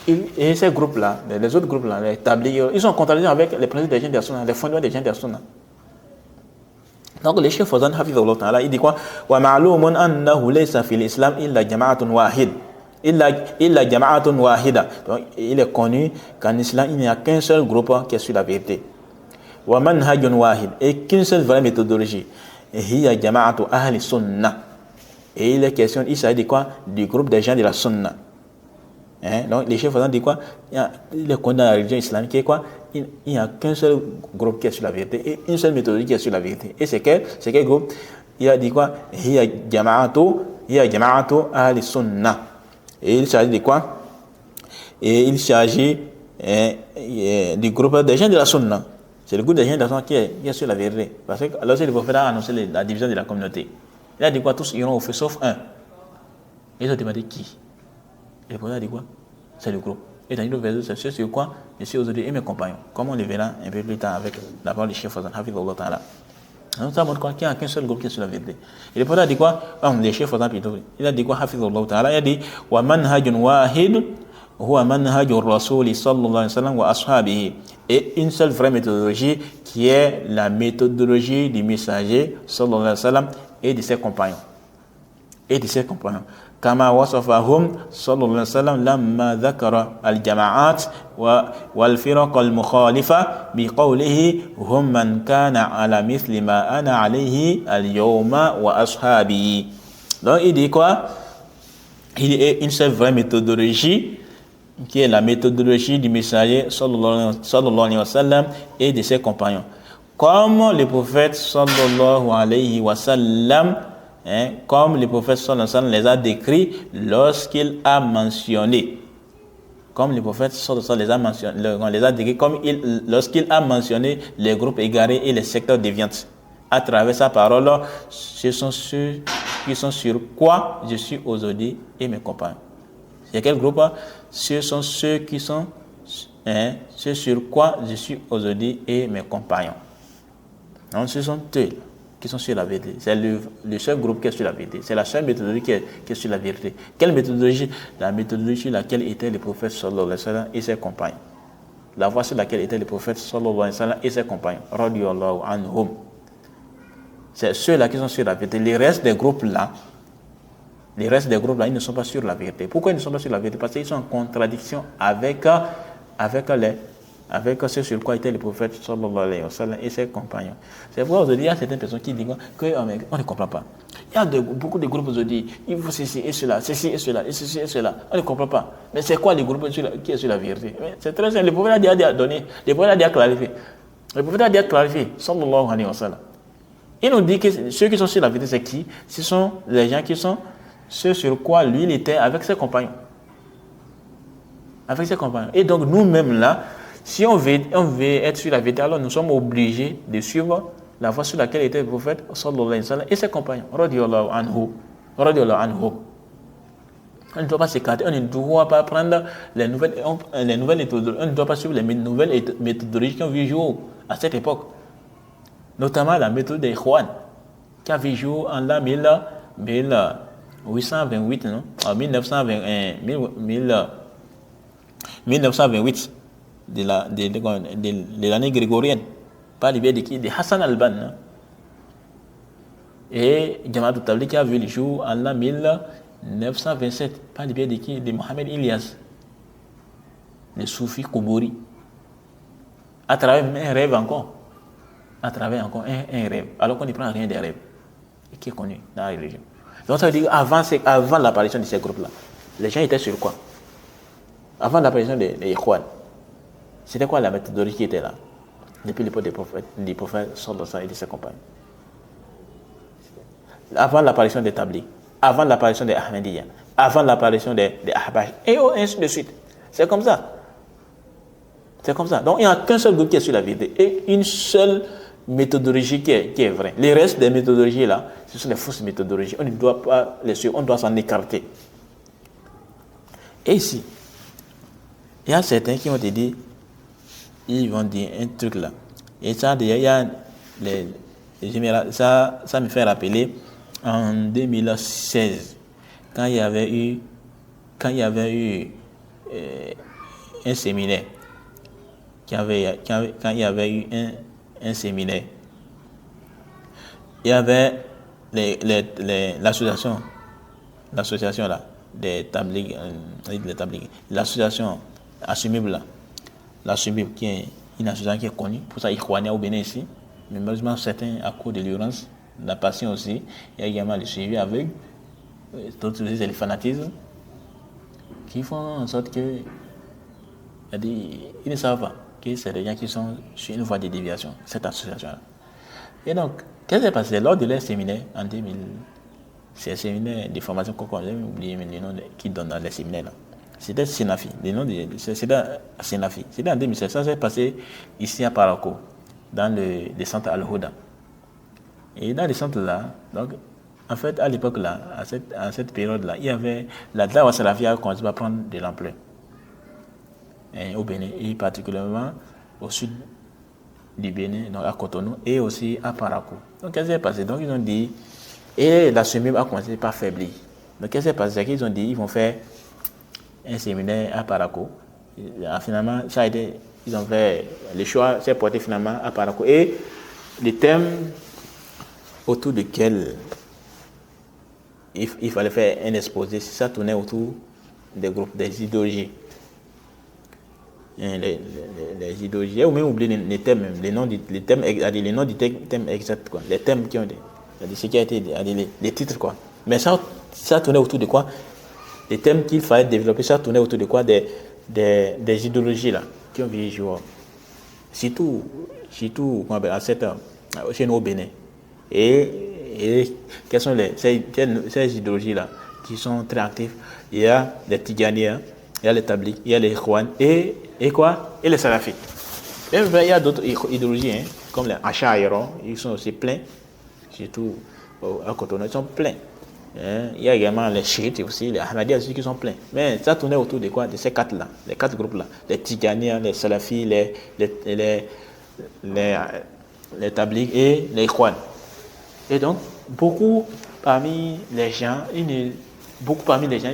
Et ces groupes-là, les autres groupes-là, les Tablighs, ils sont en contradiction avec les principes des gens de la Sunna, les fondements des gens de la Sunna. Donc, le Cheikh Fawzan Hafidhullah Ta'ala, il dit quoi? Wa ma'lumun annahu laysa fil islam illa jama'atun wahid. Illa jama'atun wahida. Donc, il est connu qu'en islam, il n'y a qu'un seul groupe qui est sur la vérité. Wa manhajun wahid. Et qu'une seule vraie méthodologie. Hiya jama'atu ahli sunnah. Et il est question, il s'agit de quoi? Du groupe des gens de la sunna. Donc, les chefs Fawzan dit quoi? Il est connu dans la religion islamique qui est quoi? Il n'y a qu'un seul groupe qui est sur la vérité et une seule méthodologie qui est sur la vérité. Et c'est quel groupe? Il a dit quoi? Hiya jama'atu ahli sunnah. Et il s'agit de quoi? Et il s'agit du groupe des gens de la sunna. C'est le groupe des gens de la sunna qui est sur la vérité. Parce que lorsque le prophète a annoncé la division de la communauté, il a dit quoi? Tous iront au feu sauf un. Ils ont demandé qui? Et le prophète a dit quoi? C'est le groupe. Et dans une verset, c'est sur quoi je suis aujourd'hui et mes compagnons. Comme on le verra un peu plus tard avec la parole du Cheikh Fawzan Hafidhullah Ta'ala. Donc ça montre quoi? Qu'il n'y a qu'un seul groupe qui est sur la vérité. Et le prophète a dit quoi? Le Cheikh Fawzan plutôt. Il a dit quoi? Hafidhullah Ta'ala. Il a dit wa manhajun wahid huwa manhajur rasuli sallallahu alayhi wa sallam wa ashabihi. Et une seule vraie méthodologie qui est la méthodologie du messager sallallahu alayhi wa sallam et de ses compagnons. كما وصفهم صلى الله عليه وسلم لما ذكر الجماعات والفرق المخالفة بقوله هم من كان على مثل ما أنا عليه اليوم وأصحابي. Donc il dit quoi? Il y a une seule vraie méthodologie qui est la méthodologie du messager sallallahu alayhi wa sallam et de ses compagnons. Comme le prophète sallallahu alayhi wa sallam, comme le prophète sallallahu alayhi wa sallam les a décrits lorsqu'il a mentionné, comme le prophète sallallahu alayhi wa sallam les a décrits, lorsqu'il a mentionné les groupes égarés et les secteurs déviants. À travers sa parole, ce sont ceux qui sont sur quoi je suis aujourd'hui et mes compagnons. C'est quel groupe? Ce sont ceux qui sont ceux sur quoi je suis aujourd'hui et mes compagnons. Donc ce sont eux qui sont sur la vérité. C'est le seul groupe qui est sur la vérité. C'est la seule méthodologie qui est sur la vérité. Quelle méthodologie? La méthodologie sur laquelle étaient le prophète sallallahu alayhi wa sallam et ses compagnons. La voie sur laquelle étaient le prophète sallallahu alayhi wa sallam et ses compagnons. Radiyallahu anhum. C'est ceux-là qui sont sur la vérité. Les restes des groupes-là, ils ne sont pas sur la vérité. Pourquoi ils ne sont pas sur la vérité? Parce qu'ils sont en contradiction avec ce sur quoi était le prophète sallallahu alayhi wa sallam et ses compagnons. C'est pourquoi aujourd'hui, il y a certaines personnes qui disent qu'on ne comprend pas. Il y a beaucoup de groupes aujourd'hui, il faut ceci et cela, ceci et cela, et ceci et cela. On ne comprend pas. Mais c'est quoi les groupes qui est sur la vérité? C'est très simple. Le prophète a dit à donner, le prophète a dit à clarifier. Le prophète a dit à clarifier, sallallahu alayhi wa sallam. Il nous dit que ceux qui sont sur la vérité, c'est qui? Ce sont les gens qui sont ceux sur quoi lui, il était avec ses compagnons. Avec ses compagnons. Et donc, nous-mêmes là, si on veut être sur la vérité, alors nous sommes obligés de suivre la voie sur laquelle était le prophète sallallahu alayhi wa sallam et ses compagnons. Radiyallahu anhu. On ne doit pas s'écarter, on ne doit pas prendre les nouvelles méthodologies, on ne doit pas suivre les nouvelles méthodologies qui ont vu jour à cette époque. Notamment la méthode des Ikhwan, qui a vu jour en l'an 1828, non? En 1928 de l'année grégorienne, par le biais de Hassan al-Banna. Et Jama'at al-Tabligh qui a vu le jour en l'an 1927, par le biais de Mohamed Ilyas, le Soufi Koubouri, à travers un rêve encore. À travers encore un rêve, alors qu'on ne prend rien des rêves, et qui est connu dans la religion. Donc ça veut dire avant l'apparition de ces groupes-là, les gens étaient sur quoi? Avant l'apparition des Ikhwan, c'était quoi la méthodologie qui était là? Depuis l'époque du prophète sallallahu alayhi wa sallam et de ses compagnons. Avant l'apparition des Tablighs, avant l'apparition des Ahmadiyya, avant l'apparition des Ahbash, et ainsi de suite. C'est comme ça. C'est comme ça. Donc, il n'y a qu'un seul groupe qui est sur la vérité et une seule méthodologie qui est vraie. Les restes des méthodologies, là, ce sont des fausses méthodologies. On ne doit pas les suivre, on doit s'en écarter. Et ici, il y a certains qui vont te dire, ils vont dire un truc là. Et ça, il y a ça me fait rappeler en 2016, quand il y avait eu un séminaire, quand il y avait eu un séminaire, il y avait l'association là, des tabliques, l'association Assumible là, l'Assumible qui est une association qui est connue, pour ça Ikhwania au Bénin ici, mais malheureusement certains à cause de l'ignorance, la passion aussi, il y a également le suivi aveugle, d'autres aussi c'est le fanatisme, qui font en sorte que ils ne savent pas que c'est des gens qui sont sur une voie de déviation, cette association-là. Et donc, qu'est-ce qui s'est passé lors de leur séminaire en 2000? C'est un séminaire de formation qu'on j'ai oublié le nom qui donne dans les séminaires là. C'était Sénafi, c'était Sénafi. C'était en 2016. Ça s'est passé ici à Paraco, dans le centre Al-Houda. Et dans le centre là, donc, en fait, à l'époque là, à cette période-là, il y avait la Dawa Salafia qui commençait à prendre de l'ampleur au Bénin, et particulièrement au sud du Bénin, donc à Cotonou, et aussi à Paraco. Donc, qu'est-ce qui s'est passé? Donc, ils ont dit, et la SUMIB a commencé par faiblir. Donc, qu'est-ce qui s'est passé? C'est qu'ils ont dit, ils vont faire un séminaire à Paraco. Et, finalement, ça a été, ils ont fait, le choix s'est porté finalement à Paraco. Et les thèmes autour desquels il fallait faire un exposé, ça tournait autour des groupes, des idéologies. Les idéologies, j'ai même oublié les thèmes, les noms du thème exacts, quoi. Les thèmes qui ont ce qui a été les titres, quoi. Mais ça tournait autour de quoi? Les thèmes qu'il fallait développer, ça tournait autour de quoi? Des idéologies là, qui ont vécu surtout à cette heure, chez nous au Bénin. Et quelles sont ces idéologies là qui sont très actives? Il y a les Tidjaniens, il y a les Tabliques, il y a les Ikhwan et quoi? Et les Salafis. Et il y a d'autres idéologies, hein, comme les Achaïra, ils sont aussi pleins, surtout à Cotonou, ils sont pleins. Hein. Il y a également les Chiites aussi, les Ahmadiyya aussi qui sont pleins. Mais ça tournait autour de quoi? De ces quatre-là, les quatre groupes-là. Les Tidjaniens, les Salafis, les Tabliques et les Ikhwan. Et donc, beaucoup parmi les gens,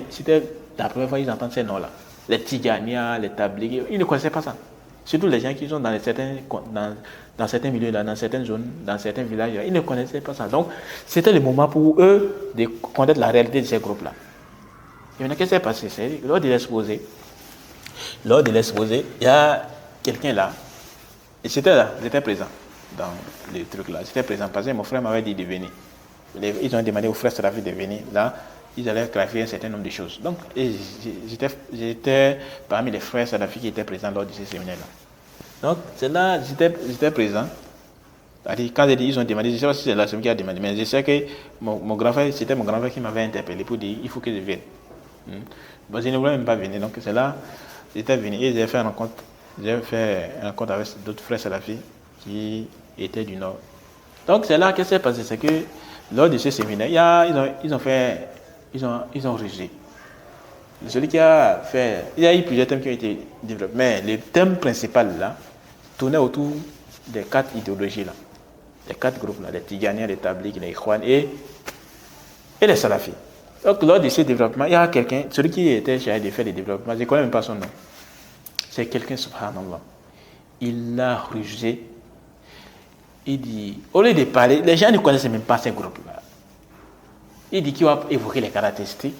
c'était la première fois qu'ils entendent ces noms-là. Les Tidjaniens, les Tabliques, ils ne connaissaient pas ça. Surtout les gens qui sont dans certains milieux, dans certaines zones, dans certains villages, ils ne connaissaient pas ça. Donc, c'était le moment pour eux de connaître la réalité de ces groupes-là. Et maintenant, qu'est-ce qui s'est passé? Lors de l'exposé, il y a quelqu'un là, et j'étais présent dans le truc là, j'étais présent parce que mon frère m'avait dit de venir. Ils ont demandé au frère Sarafi de venir là. Ils allaient clarifier un certain nombre de choses. Donc, j'étais parmi les frères Sadafi qui étaient présents lors de ce séminaire-là. Donc, c'est là, j'étais présent. Quand ils ont demandé, je ne sais pas si c'est la semaine qui a demandé, mais je sais que mon grand frère, c'était mon grand frère qui m'avait interpellé pour dire il faut que je vienne. Bon, je ne voulais même pas venir. Donc, c'est là, j'étais venu et j'ai fait une rencontre avec d'autres frères Sadafi qui étaient du Nord. Donc, c'est là que c'est passé. C'est que lors de ce séminaire, ils ont refusé. Celui qui a fait... Il y a eu plusieurs thèmes qui ont été développés, mais le thème principal là tournait autour des quatre idéologies là. Les quatre groupes là, les Tidjaniens, les Tabliques, les Ikhwan et les Salafis. Donc lors de ce développement, il y a quelqu'un, celui qui était chargé de faire le développement, je ne connais même pas son nom. C'est quelqu'un, subhanallah. Il a refusé. Il dit, au lieu de parler, les gens ne connaissent même pas ces groupes là. Il dit qu'il va évoquer les caractéristiques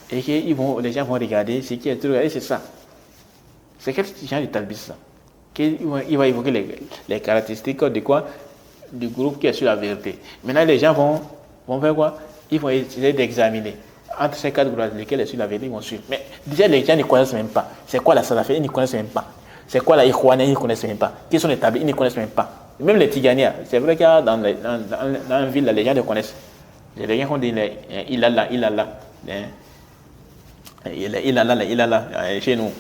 et que les gens vont regarder ce qui est tout. Et c'est ça. C'est quel genre de talbis ça? Il va évoquer les caractéristiques de quoi? Du groupe qui est sur la vérité. Maintenant, les gens vont faire quoi? Ils vont essayer d'examiner. Entre ces quatre groupes, lesquels sont sur la vérité, ils vont suivre. Mais déjà, les gens ne connaissent même pas. C'est quoi la Salafie? Ils ne connaissent même pas. C'est quoi la Ikhwana? Ils ne connaissent même pas. Qui sont les Tabliques? Ils ne connaissent même pas. Même les Tidjaniens. C'est vrai qu'il y a dans une ville, les gens ne connaissent. Les gens qui ont dit il a là. Les ilala, chez nous,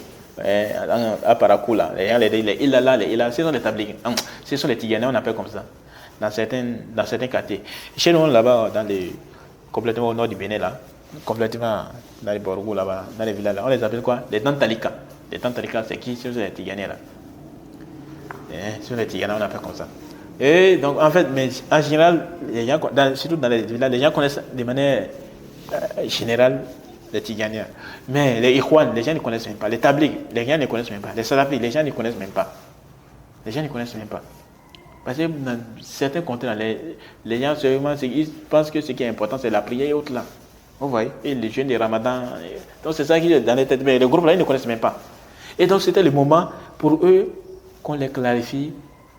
à Parakou, là, les ilala, ce sont les tabliques. Ce sont les Tiganais, on appelle comme ça, dans certains quartiers. Chez nous, là-bas, complètement au nord du Bénin, là, complètement dans les Borgou, là-bas, dans les villages, là, on les appelle quoi? Les Tantalika. Les Tantalika, c'est qui? Ce sont les Tiganais, là. Ce sont les Tiganais, on appelle comme ça. Et donc, en fait, mais en général, les gens, surtout dans les villages, les gens connaissent de manière générale les Tiganiens. Mais les Ikhwan, les gens ne connaissent même pas. Les Tablighs, les gens ne connaissent même pas. Les Salafis, les gens ne connaissent même pas. Les gens ne connaissent même pas. Parce que dans certains continents, les gens, ils pensent que ce qui est important, c'est la prière et autres là. Vous voyez? Et les jeûnes des Ramadan. Donc, c'est ça qui est dans les têtes. Mais les groupes là, ils ne connaissent même pas. Et donc, c'était le moment pour eux qu'on les clarifie,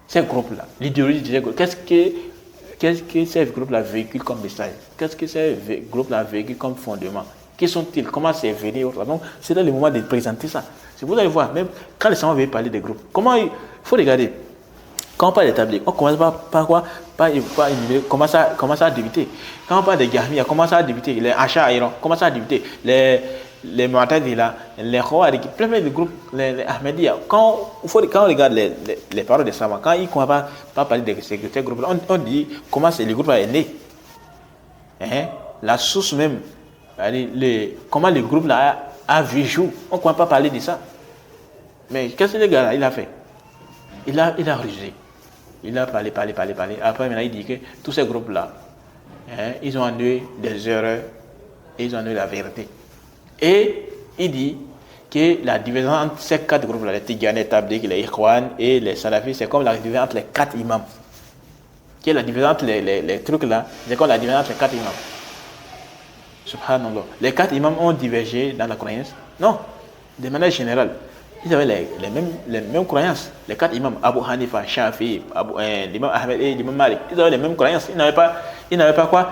ces groupes-là. L'idéologie de ces groupes. Qu'est-ce que ces groupes-là véhiculent comme message? Qu'est-ce que ces groupes-là véhiculent comme fondement? Qui sont-ils? Comment c'est venu? Donc, c'était le moment de présenter ça. Si vous allez voir, même quand les gens veulent parler des groupes, comment il faut regarder. Quand on parle d'établir, on commence par quoi? Comment ça a débuté? Quand on parle des Gahmiya, comment ça a débuté? Les Asha'ira, comment ça a débuté? Les Mu'tazila, les Khawarij, plein de groupes, les Ahmadiyya. Quand on regarde les paroles des savants, quand ils ne commencent pas parler de ces groupes-là, on dit comment les groupes-là est né. La source même. Comment le groupe là a vu jour. On ne peut pas parler de ça. Mais qu'est-ce que le gars là, il a fait? Il a refusé. Il a parlé. Après, maintenant, il dit que tous ces groupes là, ils ont en eux des erreurs et ils ont en eux la vérité. Et il dit que la divergence entre ces quatre groupes là, les Tiganais, les Tablighs, les Ikhwan et les Salafis, c'est comme la divergence entre les quatre imams. Que la divergence entre les trucs là, c'est comme la divergence entre les quatre imams. Subhanallah. Les quatre imams ont divergé dans la croyance? Non. De manière générale, ils avaient les mêmes croyances. Les quatre imams, Abu Hanifa, Shafi'i, l'imam Ahmed et l'imam Malik, ils avaient les mêmes croyances. Ils n'avaient pas quoi?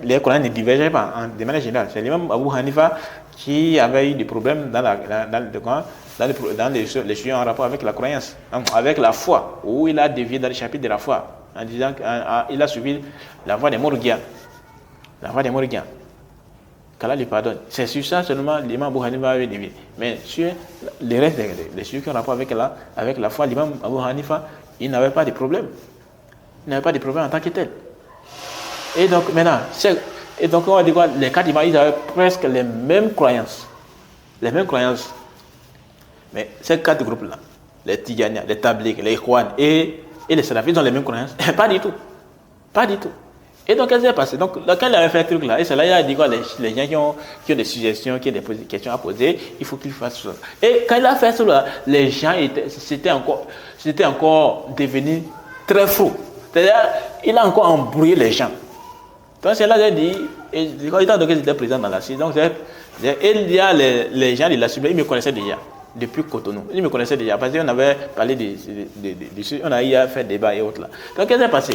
Les croyances ne divergeaient pas de manière générale. C'est l'imam Abu Hanifa qui avait eu des problèmes dans les sujets en rapport avec la croyance, avec la foi, où il a dévié dans le chapitre de la foi, en disant qu'il a suivi la voie des Mourguiens. La voie des Mourguiens. qu'Allah lui pardonne. C'est sur ça seulement l'imam Abu Hanifa avait dévié. Mais sur les restes des sujets qui ont rapport avec la foi, l'imam Abu Hanifa, il n'avait pas de problème. Il n'avait pas de problème en tant que tel. Et donc maintenant, on va dire quoi, les quatre imams, ils avaient presque les mêmes croyances. Les mêmes croyances. Mais ces quatre groupes-là, les Tijaniya, les Tablighs, les Ikhwan et les Salafis, ils ont les mêmes croyances. Pas du tout. Pas du tout. Et donc, qu'est-ce qui s'est passé? Donc, quand il avait fait un truc là, et c'est là il a dit quoi, les gens qui ont des suggestions, qui ont des questions à poser, il faut qu'il fasse ça. Et quand il a fait ça, les gens c'était encore devenu très fou. C'est-à-dire, il a encore embrouillé les gens. Donc, c'est là qu'il a dit, étant donné qu'il était présent dans la CIS, donc, il y a les gens de la CIS, ils me connaissaient déjà. Depuis Cotonou. Ils me connaissaient déjà parce qu'on avait parlé on a eu à faire débat et autres là. Donc, qu'est-ce qui s'est passé?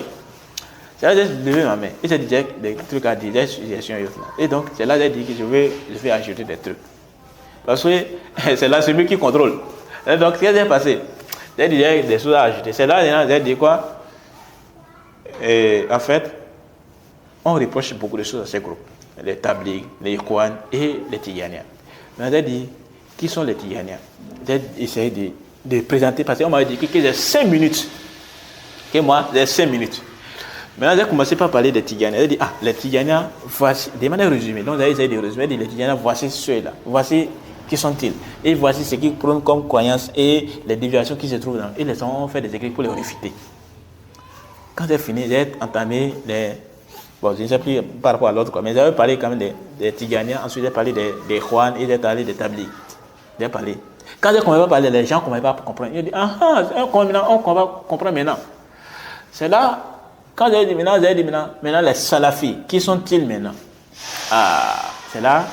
C'est là que j'ai levé ma main. Et j'ai dit des trucs à dire, des suggestions et autres là. Et donc, c'est là que j'ai dit que je vais ajouter des trucs. Parce que c'est là celui qui contrôle. Et donc, qu'est-ce qui s'est passé? J'ai dit des choses à ajouter. C'est là que j'ai dit quoi? Et, en fait, on reproche beaucoup de choses à ces groupes. Les Tablighs, les Ikhwan et les Tijaniya. Mais j'ai dit, qui sont les Tijaniya? J'ai essayé de présenter, parce qu'on m'avait dit que j'ai 5 minutes. Que moi, j'ai 5 minutes. Maintenant, j'ai commencé par parler des Tijaniya. J'ai dit, les Tijaniya, voici, de manière résumée. Donc, j'ai essayé de résumer. J'ai dit, les Tijaniya, voici ceux-là. Voici qui sont-ils. Et voici ce qu'ils prennent comme croyance et les déviations qui se trouvent dans. Et les gens ont fait des écrits pour les réfuter. Quand j'ai fini, j'ai entamé bon, je ne sais plus par rapport à l'autre, mais j'avais parlé quand même des Tijaniya. Ensuite, j'ai parlé des Ikhwan et j'ai parlé des Tablighs. J'ai parlé. Quand j'ai commencé à parler, les gens ne commençaient pas à comprendre. Ils ont dit, on comprend maintenant. C'est là, quand j'ai dit maintenant, les Salafis, qui sont-ils maintenant? C'est là,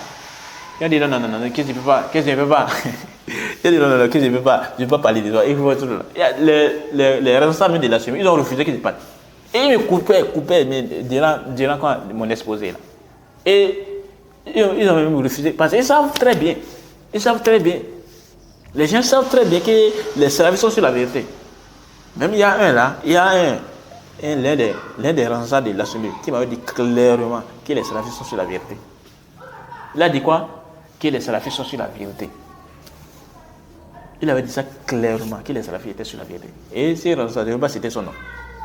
ils ont dit, non, qu'est-ce que je ne peux pas. Ils ont dit, non, qu'est-ce que je ne peux pas. Je ne peux pas parler de toi. Les responsables de la semaine, ils ont refusé qu'ils parlent. Et ils me coupaient mais durant mon exposé. Là. Et ils ont même refusé. Parce qu'ils savent très bien. Les gens savent très bien que les salafis sont sur la vérité. Même il y a l'un des responsables de l'Assemblée qui m'avait dit clairement que les salafis sont sur la vérité. Il a dit quoi? que les salafis sont sur la vérité. Il avait dit ça clairement, que les salafis étaient sur la vérité. Et c'est Rasulullah, c'était son nom.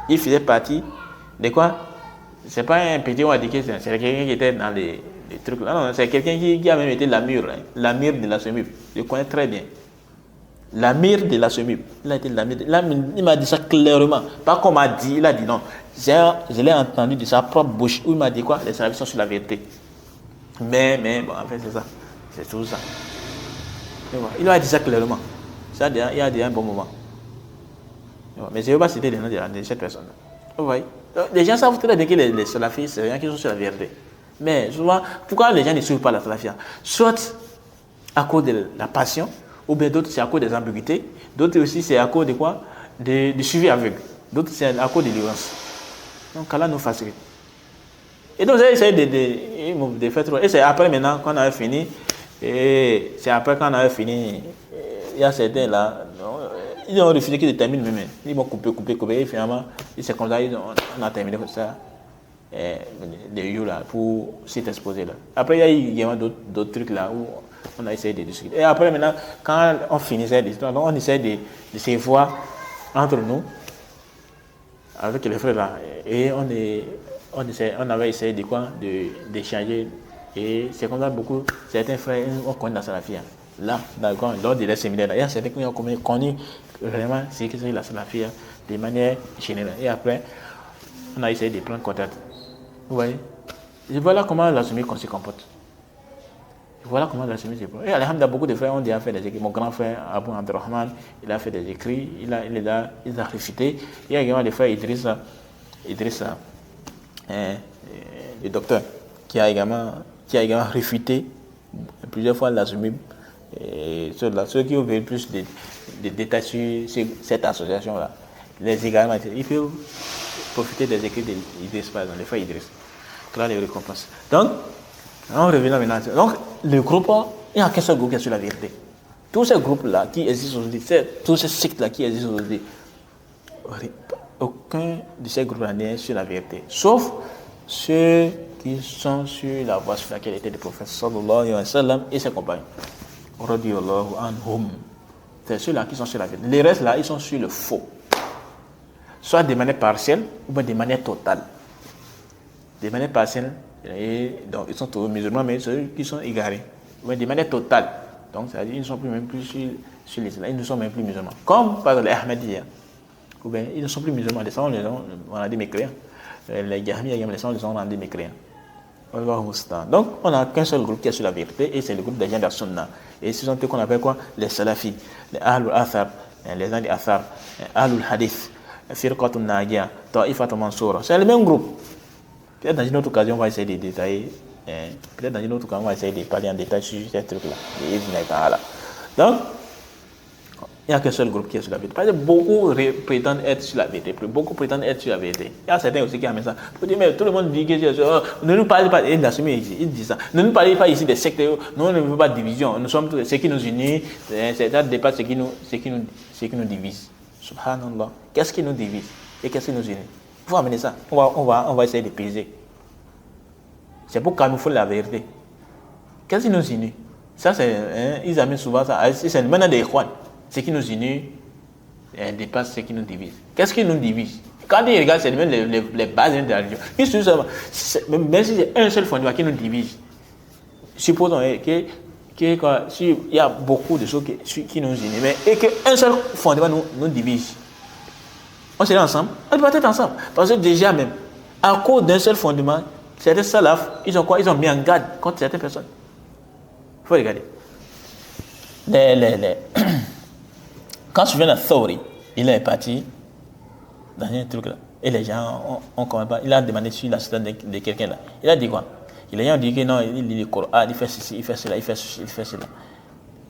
Il faisait partie de quoi? C'est pas un petit on a dit que c'est quelqu'un qui était dans les trucs là. Non, c'est quelqu'un qui a même été l'amir, hein, l'amir de la Semib. Je connais très bien. L'amir de la Semib. Il a été l'amir. Il m'a dit ça clairement. Pas comme m'a dit, il a dit non. Je l'ai entendu de sa propre bouche où il m'a dit quoi? Les salafis sont sur la vérité. Mais bon, en fait, c'est ça. C'est tout ça. Il a dit ça clairement. Ça, il y a déjà un bon moment. Mais je ne vais pas citer les noms de cette personne. Vous voyez? Les gens savent très bien que les salafis, c'est rien qui sont sur la vérité. Mais souvent, pourquoi les gens ne suivent pas la salafia? Soit à cause de la passion, ou bien d'autres, c'est à cause des ambiguïtés. D'autres aussi, c'est à cause de quoi? Du suivi aveugle. D'autres, c'est à cause de l'ignorance. Donc, Allah nous facilite. Et donc, j'ai essayé de faire trop. Et c'est après maintenant qu'on avait fini. Et c'est après qu'on avait fini. Il y a certains là, ils ont refusé qu'ils terminent même. Ils m'ont coupé. Et finalement, c'est comme ça, on a terminé comme ça. Des jours là, pour s'être exposé là. Après, il y a eu également d'autres trucs là où on a essayé de discuter. Et après, maintenant, quand on finissait l'histoire, on essayait de se voir entre nous, avec les frères là. Et on avait essayé d'échanger. Et c'est comme ça, certains frères ont connu la salafia. Là, lors de leur séminaire, il y a certains qui ont connu vraiment ce que c'est la salafia de manière générale. Et après, on a essayé de prendre contact. Vous voyez? Et voilà comment la Soumie se comporte. Voilà comment la Soumie se comporte. Et alhamdoulilah, beaucoup de frères ont déjà fait des écrits. Mon grand frère, Abou Abdurrahman, il a fait des écrits, il a réfuté. Il y a également le frère Idrissa, le docteur, qui a également réfuté plusieurs fois la Soumie. Et ceux qui ont vu plus de détails sur cette association-là, les également, ils peuvent profiter des écrits d'Idriss, par exemple, les frères Idriss. Là, les récompenses. Donc, on revient maintenant. Donc, le groupe, il n'y a qu'un seul groupe qui est sur la vérité. Tous ces groupes-là qui existent aujourd'hui, tous ces sectes-là qui existent aujourd'hui, aucun de ces groupes-là n'est sur la vérité. Sauf ceux qui sont sur la voie sur laquelle était le prophète sallallahu alayhi wa sallam et ses compagnons. Radiyallahu anhum. C'est ceux-là qui sont sur la vérité. Les restes là, ils sont sur le faux. Soit de manière partielle ou bien de manière totale. De manière partielle, et donc ils sont tous musulmans, mais ceux qui sont égarés. Mais de manière totale. Donc, c'est-à-dire qu'ils ne sont même plus sur l'islam, ils ne sont même plus musulmans. Comme par exemple les Ahmadiyya. Ou bien ils ne sont plus musulmans, les gens on a des mécréants. Les Jahmiya, les gens on a des mécréants. Donc, on n'a qu'un seul groupe qui est sur la vérité, et c'est le groupe des gens de la Sunna. Et ce sont eux qu'on appelle quoi? Les Salafis, les Ahlul Athar, les gens de Athar, Ahlul Hadith, Firqatun Najiyah, Ta'ifatun Mansoura. C'est le même groupe. Peut-être dans une autre occasion, on va essayer de détailler. Peut-être dans une autre occasion, on va essayer de parler en détail sur ces trucs-là. Donc, il n'y a qu'un seul groupe qui est sur la vérité. Parce que beaucoup prétendent être sur la vérité. Beaucoup prétendent être sur la vérité. Il y a certains aussi qui amènent ça. Pour dire, mais tout le monde dit que ne nous parlez pas. Il dit ça. Ne nous parlez pas ici des sectes. Nous, on ne veut pas de division. Nous sommes ce qui nous unit. Ça dépasse ce qui nous divise. Subhanallah. Qu'est-ce qui nous divise et qu'est-ce qui nous unit? Il faut amener ça. On va essayer de peser. C'est pour camoufler la vérité. Qu'est-ce qui nous unit? Ça, ils amènent souvent ça. C'est maintenant des Ikhwan. Ce qui nous unit dépasse ce qui nous divise. Qu'est-ce qui nous divise? Quand ils regardent, c'est même les bases de la religion. Même si c'est un seul fondement qui nous divise, supposons qu'il y a beaucoup de choses qui nous unissent, mais et qu'un seul fondement nous divise. On serait ensemble, on peut être ensemble. Parce que déjà même, à cause d'un seul fondement, certains salafs, ils ont quoi? Ils ont mis en garde contre certaines personnes. Il faut regarder. Quand Sufyan al-Thawri, il est parti dans un truc là, et les gens ont quand même pas, il a demandé sur la cité de quelqu'un là. Il a dit quoi? Il a dit que non, il lit le Coran, il fait ceci, il fait cela, il fait cela.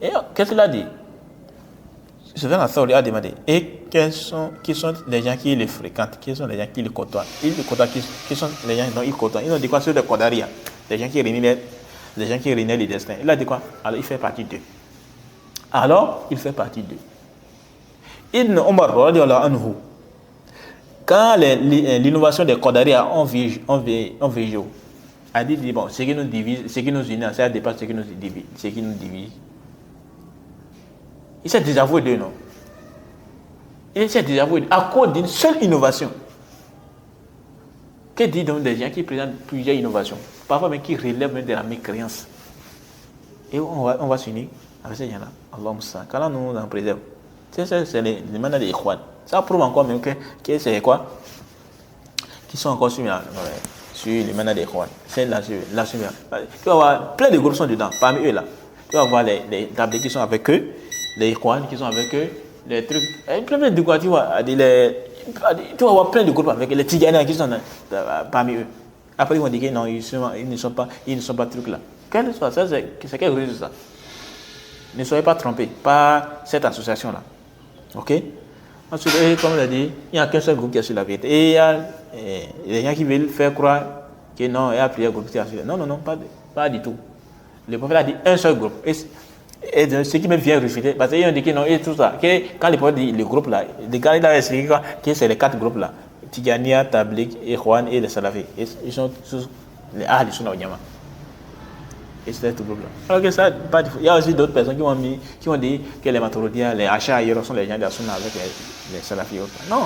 Et qu'est-ce qu'il a dit? Sufyan al-Thawri a demandé, et qui sont les gens qui le fréquentent, qui sont les gens qui le côtoient? Qui sont les gens dont il côtoie? Ils ont dit quoi sur le Qadariya? Les gens qui réunissent les destins. Il a dit quoi? Alors il fait partie d'eux. Ibn Omar, quand l'innovation des Qadariya ont vu jour, a dit bon, ce qui nous divise, ce qui nous unit, ça dépasse ce qui nous divise. Ce qui nous divise. Il s'est désavoué d'eux, non? Il s'est désavoué à cause d'une seule innovation. Que dit donc des gens qui présentent plusieurs innovations, parfois même qui relèvent même de la mécréance. Et on va s'unir avec ces gens-là. Allah Moussa. Quand nous en préserve. C'est les manats des Ikhwan. Ça prouve encore même que c'est quoi? Qui sont encore sur les manats des Ikhwan. C'est là-dessus. Tu vas voir plein de groupes sont dedans. Parmi eux là. Tu vas voir les tablés qui sont avec eux, les Ikhwan qui sont avec eux, les trucs. Plein de quoi tu vois. Tu vas voir plein de groupes avec les Tiganes qui sont parmi eux. Après ils vont dire que non, ils ne sont pas trucs là. Quel soit ça, c'est quel résultat ça? Ne soyez pas trompés par cette association là. Ok? Ensuite, comme on a dit, il n'y a qu'un seul groupe qui a su la vérité. Et il y a des gens qui veulent faire croire que non, il y a plusieurs groupes qui a su la vérité. Non, pas du tout. Le prophète a dit un seul groupe. Et ce qui me vient refuter, parce qu'ils ont dit que non, et tout ça. Que quand le prophète dit le groupe là, le gars il a expliqué quoi? Que c'est les 4 groupes là. Tigania, Tabligh, Ikhwan et les Salafis. Ils sont tous les Ahl Sunna wal Jamaa. Et c'est tout groupe là. Alors que ça, pas du tout. Il y a aussi d'autres personnes qui ont dit que les Maturidiens, les Ash'ari sont les gens de la Sunna avec les Salafis. Non,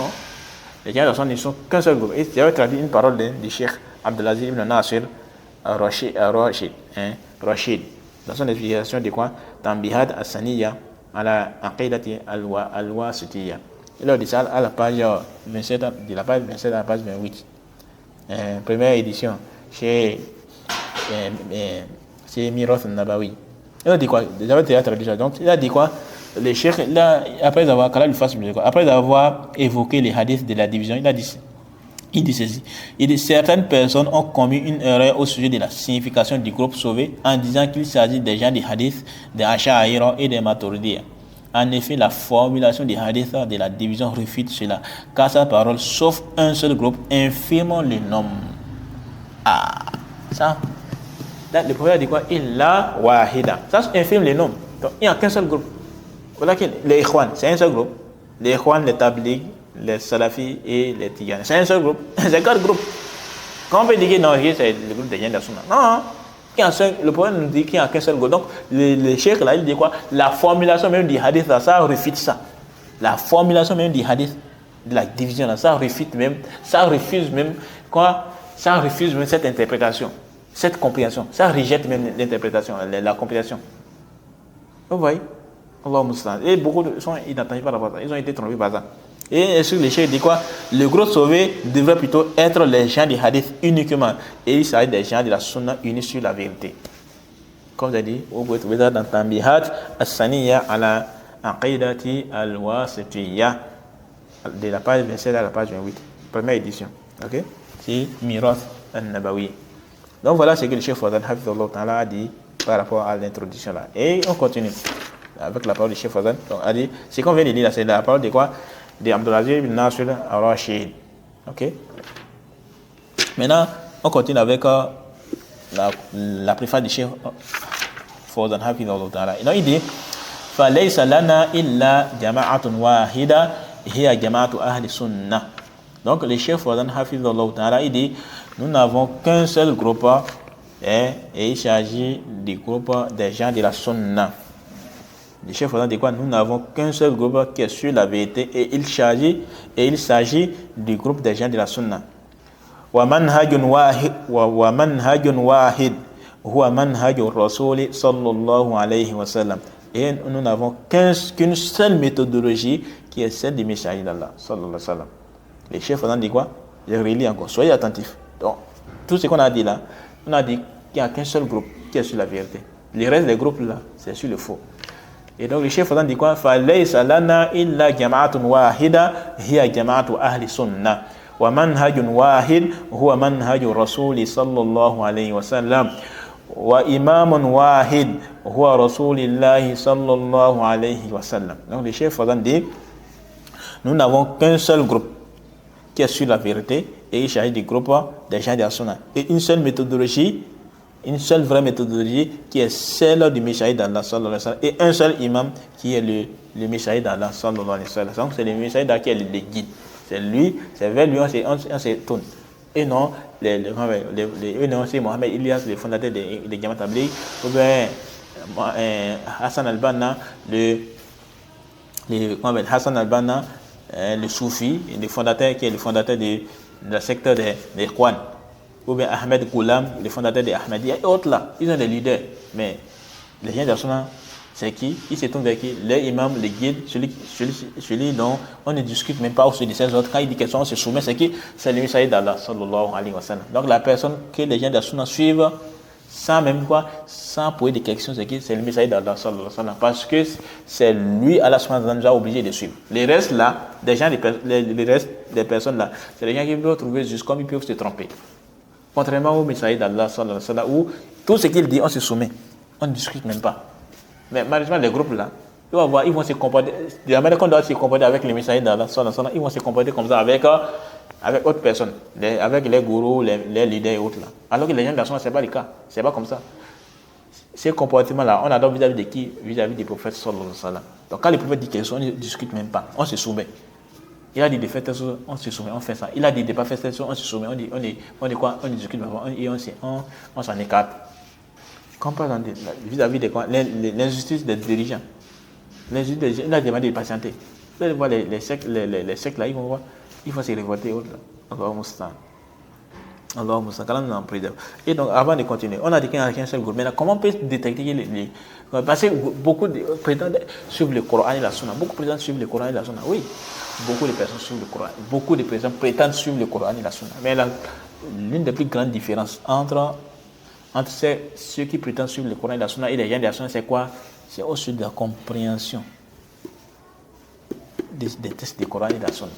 les gens de la Sunna ne sont qu'un seul groupe. Et j'avais traduit une parole du Cheikh Abdelaziz ibn Nasir Rashid, dans son explication de quoi? Tambihat as-Saniya ala aqidati al-Wasitiyya. Il a dit ça à la page 27, de la page 27 à la page 28. Première édition chez Mirath al-Nabawi. Il a dit quoi? J'avais déjà traduit ça. Donc, il a dit quoi? Les cheikhs, après avoir évoqué les hadiths de la division, il dit ceci. Il dit certaines personnes ont commis une erreur au sujet de la signification du groupe sauvé en disant qu'il s'agit des gens des hadiths, des Ash'ari et des Maturidiyya. En effet, la formulation des hadiths de la division refute cela, car sa parole, sauf un seul groupe, infirme le nom. Ça. Là, le prophète a dit quoi? Illa wahida. Ça infirme le nom. Donc, il n'y a qu'un seul groupe. Voilà que les Ikhwan, c'est un seul groupe. Les Ikhwan, les Tabligh, les Salafis et les Tiganes. C'est un seul groupe. C'est 4 groupes. Quand on peut dire que non, c'est le groupe des gens de la Sunna. Non. Le prophète nous dit qu'il n'y a qu'un seul groupe. Donc, le cheikh là, il dit quoi? La formulation même du hadith là, ça refute ça. La formulation même du hadith, de la division là, ça refute même, ça refuse même quoi? Ça refuse même cette interprétation, cette compréhension. Ça rejette même l'interprétation, la compréhension. Vous voyez? Allah Moussa. Et beaucoup sont inattendus par rapport à ça. Ils ont été trompés par ça. Et sur les chefs, dit quoi? Le gros sauvé devrait plutôt être les gens du hadith uniquement. Et il s'agit des gens de la sunna unis sur la vérité. Comme j'ai dit, vous pouvez trouver ça dans Tambihat as-Saniya ala aqidati al-Wasitiyya, de la page 27 à la page 28. Première édition. Ok? C'est Mirath al-Nabawi. Donc voilà ce que le chef Fawzan Hafizullah Ta'ala a dit par rapport à l'introduction là. Et on continue avec la parole du chef Fawzan. Donc, a dit, ce qu'on vient de dire là, c'est la parole de quoi? De Abdelaziz ibn Nasir Rashid. Ok? Maintenant, on continue avec la préface du chef Fawzan Hafizullah Ta'ala. Donc il dit فَلَيْسَ لَنَا إِلَّا جَمَاعَةٌ وَاحِدَةٌ هِيَ جَمَاعَةُ أَهْلِ السُنَّةِ. Donc le chef Fawzan Hafizullah Ta'ala, il dit nous n'avons qu'un seul groupe et il s'agit du groupe des gens de la Sunna. Le chef Fawzan dit quoi? Nous n'avons qu'un seul groupe qui est sur la vérité et il s'agit du groupe des gens de la Sunna. وَمَنْهَجٌ وَاحِدٌ هُوَ مَنْهَجُ الرَّسُولِ صلى الله عليه وسلم. Et nous n'avons qu'une seule méthodologie qui est celle du messager d'Allah sallallahu alayhi wa sallam. Le chef Fawzan dit quoi? Je relis encore, soyez attentifs. Donc, tout ce qu'on a dit là, on a dit qu'il n'y a qu'un seul groupe qui est sur la vérité. Le reste des groupes là, c'est sur le faux. Et donc le chef Fawzan dit quoi? فَلَيْسَ لَنَا إِلَّا جَمَاعَةٌ وَاحِدَةٌ هِيَ جَمَاعَةُ أَهْلِ السُنَّةِ وَمَنْهَجٌ وَاحِدٌ هُوَ مَنْهَجُ الرَّسُولِ صلى الله عليه وسلم وَإِمَامٌ وَاحِدٌ هُوَ رسول الله صلى الله عليه وسلم. Donc le chef Fawzan dit nous n'avons qu'un seul groupe qui est sur la vérité et il s'agit du groupe des gens de la Sunna. Et une seule méthodologie, une seule vraie méthodologie qui est celle du messager d'Allah sallallahu alayhi wa sallam et un seul imam qui est le messager d'Allah sallallahu alayhi wa sallam. Donc c'est le messager d'Allah qui est le guide. C'est lui, c'est vers lui on se tourne. Et non, et non, c'est Mohamed Ilyas, le fondateur des Jamaat Tabligh, ou bien Hassan al-Banna, Hassan al-Banna, le Soufi, qui est le fondateur de la secte des Ikhwan, ou bien Ahmed Goulam, le fondateur des Ahmadiyya, et autres là, ils ont des leaders. Mais les gens de la Sunna, c'est qui? Ils se tournent vers qui? Les imams, les guides, celui dont on ne discute même pas au sujet de ces autres. Quand il dit quelque chose, on se soumet, c'est qui? C'est le messager d'Allah, sallallahu alayhi wa sallam. Donc la personne que les gens de la Sunna suivent, sans poser des questions, c'est qui? C'est le messager d'Allah, sallallahu alayhi wa sallam. Parce que c'est lui, Allah subhanahu wa ta'ala, nous a obligés de suivre. Les restes là, les restes des personnes là, c'est les gens qui peuvent trouver juste comme ils peuvent se tromper. Contrairement au messager d'Allah, sallallahu alayhi wa sallam, où tout ce qu'il dit, on se soumet. On ne discute même pas. Mais malheureusement, les groupes là, ils vont se comporter, de la manière qu'on doit se comporter avec les messagers d'Allah, ils vont se comporter comme ça avec autres personnes, avec les gourous, les leaders et autres là. Alors que les gens de la Sunna, ce n'est pas le cas. Ce n'est pas comme ça. Ces comportements-là, on adopte vis-à-vis de qui? Vis-à-vis des prophètes sallallahu alayhi wa sallam. Donc quand les prophètes disent quelque chose, on ne discute même pas. On se soumet. Il a dit de faire telle chose, on se soumet, on fait ça. Il a dit de ne pas faire telle chose, on se soumet. On dit quoi? On discute même pas. Et on s'en écarte. Vis-à-vis de quoi? L'injustice des dirigeants. Il a demandé de patienter. Vous allez voir les sectes là, ils vont se révolter. Allah Moussa, et donc, avant de continuer, on a dit qu'il n'y a qu'un seul groupe. Maintenant, comment on peut détecter parce que beaucoup de prétendent suivre le Coran et la Sunna. Beaucoup prétendent suivre le Coran et la Sunna. Oui, beaucoup de personnes suivent le Coran. Beaucoup de personnes prétendent suivre le Coran et la Sunna. Mais l'une des plus grandes différences entre ceux qui prétendent suivre le Coran et la Sunna et les gens de la Sunna, c'est quoi? C'est au sujet de la compréhension des textes du Coran et de la Sunna.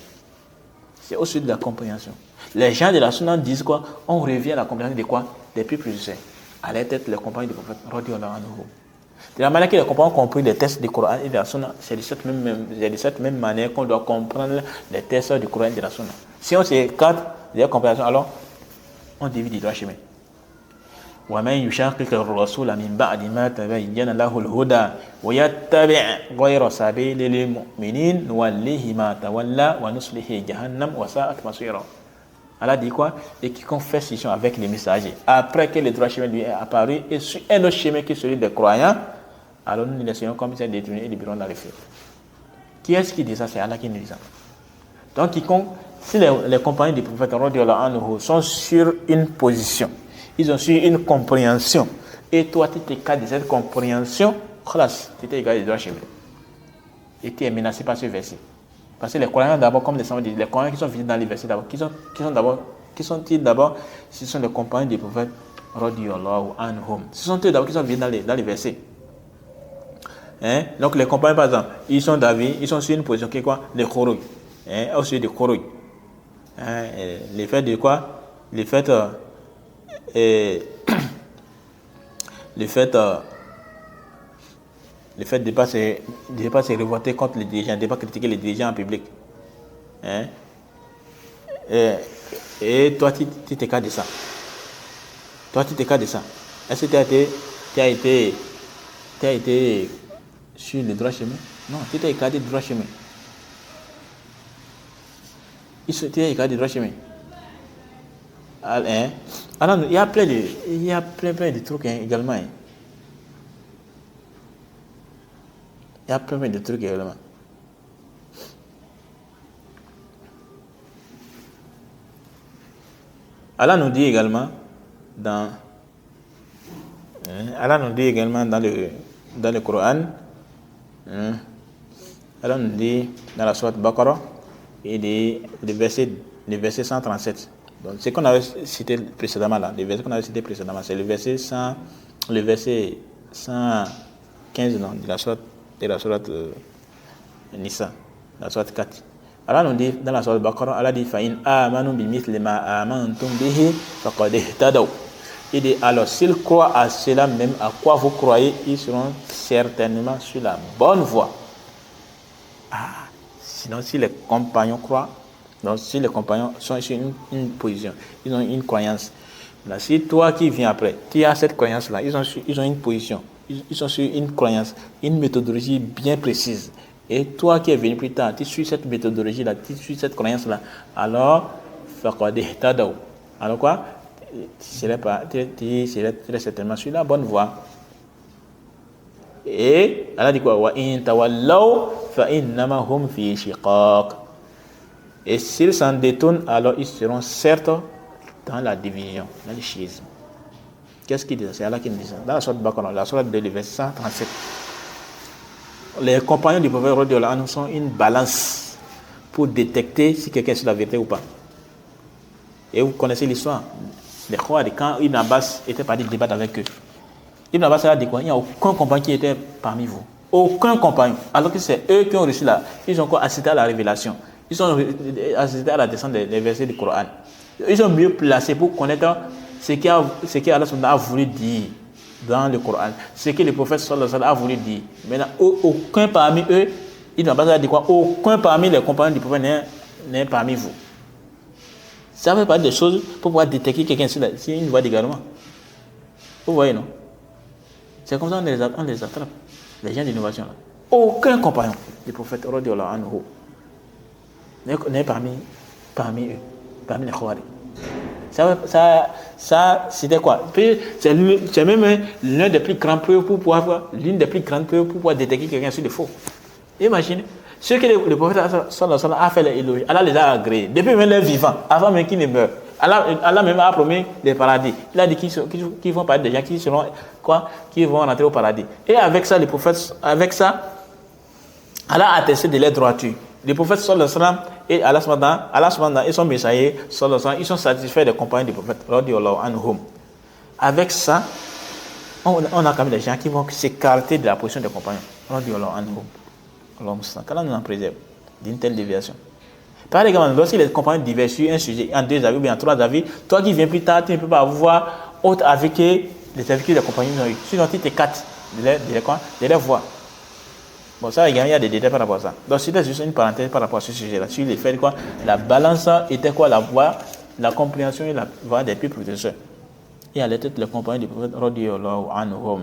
C'est au sujet de la compréhension. Les gens de la Sunna disent quoi? On revient à la compréhension de quoi? Des plus précieux. À la tête, les compagnons du prophète, radiyallahu anhu. De la manière que les compagnons ont compris les textes du Coran et de la Sunna, c'est de cette même manière qu'on doit comprendre les textes du Coran et de la Sunna. Si on s'écarte de la compréhension, alors on dévie du droit chemin. ومن يشاقق الرسول من بعد ما تبين له الهدى ويتبع غير سبيل المؤمنين نوله ما تولى ونصله جهنم وساءت مصيرا. Allah dit quoi? Et quiconque fait scission avec les messagers, après que le droit chemin lui est apparu et sur un autre chemin qui est celui des croyants, alors nous les laisserons comme ça détournés et libérons dans les feux. Qui est-ce qui dit ça? C'est Allah qui nous dit ça. Donc si les compagnons du prophète radiyallahu anhu sont sur une position, ils ont su une compréhension. Et toi, tu t'écartes de cette compréhension, tu t'es égaré du droit chemin. Et tu es menacé par ce verset. Parce que les croyants d'abord, comme les savants disent, les croyants qui sont venus dans les versets d'abord, qui sont-ils d'abord? Ce sont les compagnons des prophètes, radiyallahu anhum. Ce sont eux d'abord qui sont venus dans les versets. Donc les compagnons, par exemple, ils sont sur une position qui est quoi? Les khourouj. Au sujet des khourouj. Les faits de quoi? Les faits... le fait de ne pas se révolter contre les dirigeants, de ne pas critiquer les dirigeants en public. Et toi, tu t'écartes de ça. Est-ce que tu as été sur le droit chemin? Non, tu t'es écarté du droit chemin. Tu t'es écarté du droit chemin. Alors, il y a plein de trucs également. Il y a plein de trucs également. Allah nous dit également dans le Coran, Allah nous dit dans la sourate Baqarah, et le verset 137. Donc, ce qu'on avait cité précédemment là, c'est le verset 115 de la sourate Nisa, la sourate 4. Allah nous dit dans la sourate Baqarah, Allah dit Fa'in amanu bimithli ma amantum bihi faqad ihtadaw. Il dit alors s'ils croient à cela même à quoi vous croyez, ils seront certainement sur la bonne voie. Sinon si les compagnons croient, donc si les compagnons sont sur une position, ils ont une croyance. Là, si toi qui viens après, tu as cette croyance-là, ils ont une position, ils sont sur une croyance, une méthodologie bien précise. Et toi qui es venu plus tard, tu suis cette méthodologie-là, tu suis cette croyance-là, alors, faqad ihtadaw. Alors quoi? Tu serais très certainement sur la bonne voie. Et Allah dit quoi? Wa in tawallaw fa innama hum fi shiqaq. Et s'ils s'en détournent, alors ils seront certes dans la division, dans le schisme. Qu'est-ce qu'il dit? C'est Allah qui nous dit ça. Dans la sourate Baqarah, la sourate de verset 137. Les compagnons du prophète radiyallahu anhu sont une balance pour détecter si quelqu'un est sur la vérité ou pas. Et vous connaissez l'histoire. Les Khawarij, quand Ibn Abbas était parti débattre avec eux, Ibn Abbas a dit quoi? Il n'y a aucun compagnon qui était parmi vous. Aucun compagnon. Alors que c'est eux qui ont reçu ils ont quoi? Assisté à la révélation. Ils ont assisté à la descente des versets du Coran. Ils sont mieux placés pour connaître ce qu'Allah a voulu dire dans le Coran. Ce que le prophète sallallahu alayhi wa sallam a voulu dire. Maintenant, aucun parmi eux, Ibn Abbas a dit quoi? Aucun parmi les compagnons du prophète n'est parmi vous. Ça fait partie des choses pour pouvoir détecter quelqu'un sur une voie d'égarement. Vous voyez, non? C'est comme ça qu'on les attrape, les gens d'innovation. Là. Aucun compagnon du prophète radiyallahu anhu n'est parmi eux, parmi les Khawarij. Ça c'était quoi? C'est même l'une des plus grandes preuves pour pouvoir détecter quelqu'un sur le faux. Imaginez. Ce que le prophète sallallahu alayhi wa sallam a fait les éloges, Allah les a agréés. Depuis même les vivants, avant même qu'ils ne meurent. Allah même a promis le paradis. Il a dit qu'ils vont parler des gens qui vont rentrer au paradis. Et avec ça, Allah a attesté de leur droiture. Le prophète sallallahu alayhi wa sallam et Allah subhanahu et son messager sallallahu alayhi wa sallam, ils sont satisfaits des compagnons du prophète radiyallahu anhum. Avec ça, on a quand même des gens qui vont s'écarter de la position des compagnons radiyallahu anhum. Qu'Allah nous en préserve d'une telle déviation. Par exemple, lorsque les compagnons divergent sur un sujet, en 2 avis ou bien en 3 avis, toi qui viens plus tard, tu ne peux pas avoir autre avis que les avis que les compagnons ont eu. Sinon, tu t'écartes de leur voix. Bon, ça, il y a des détails par rapport à ça. Donc, c'était juste une parenthèse par rapport à ce sujet-là. Sur les faits, quoi, la balance était quoi? La voix, la compréhension et la voix des plus prédécesseurs. Et à la tête, le compagnons du prophète radiyallahu anhum.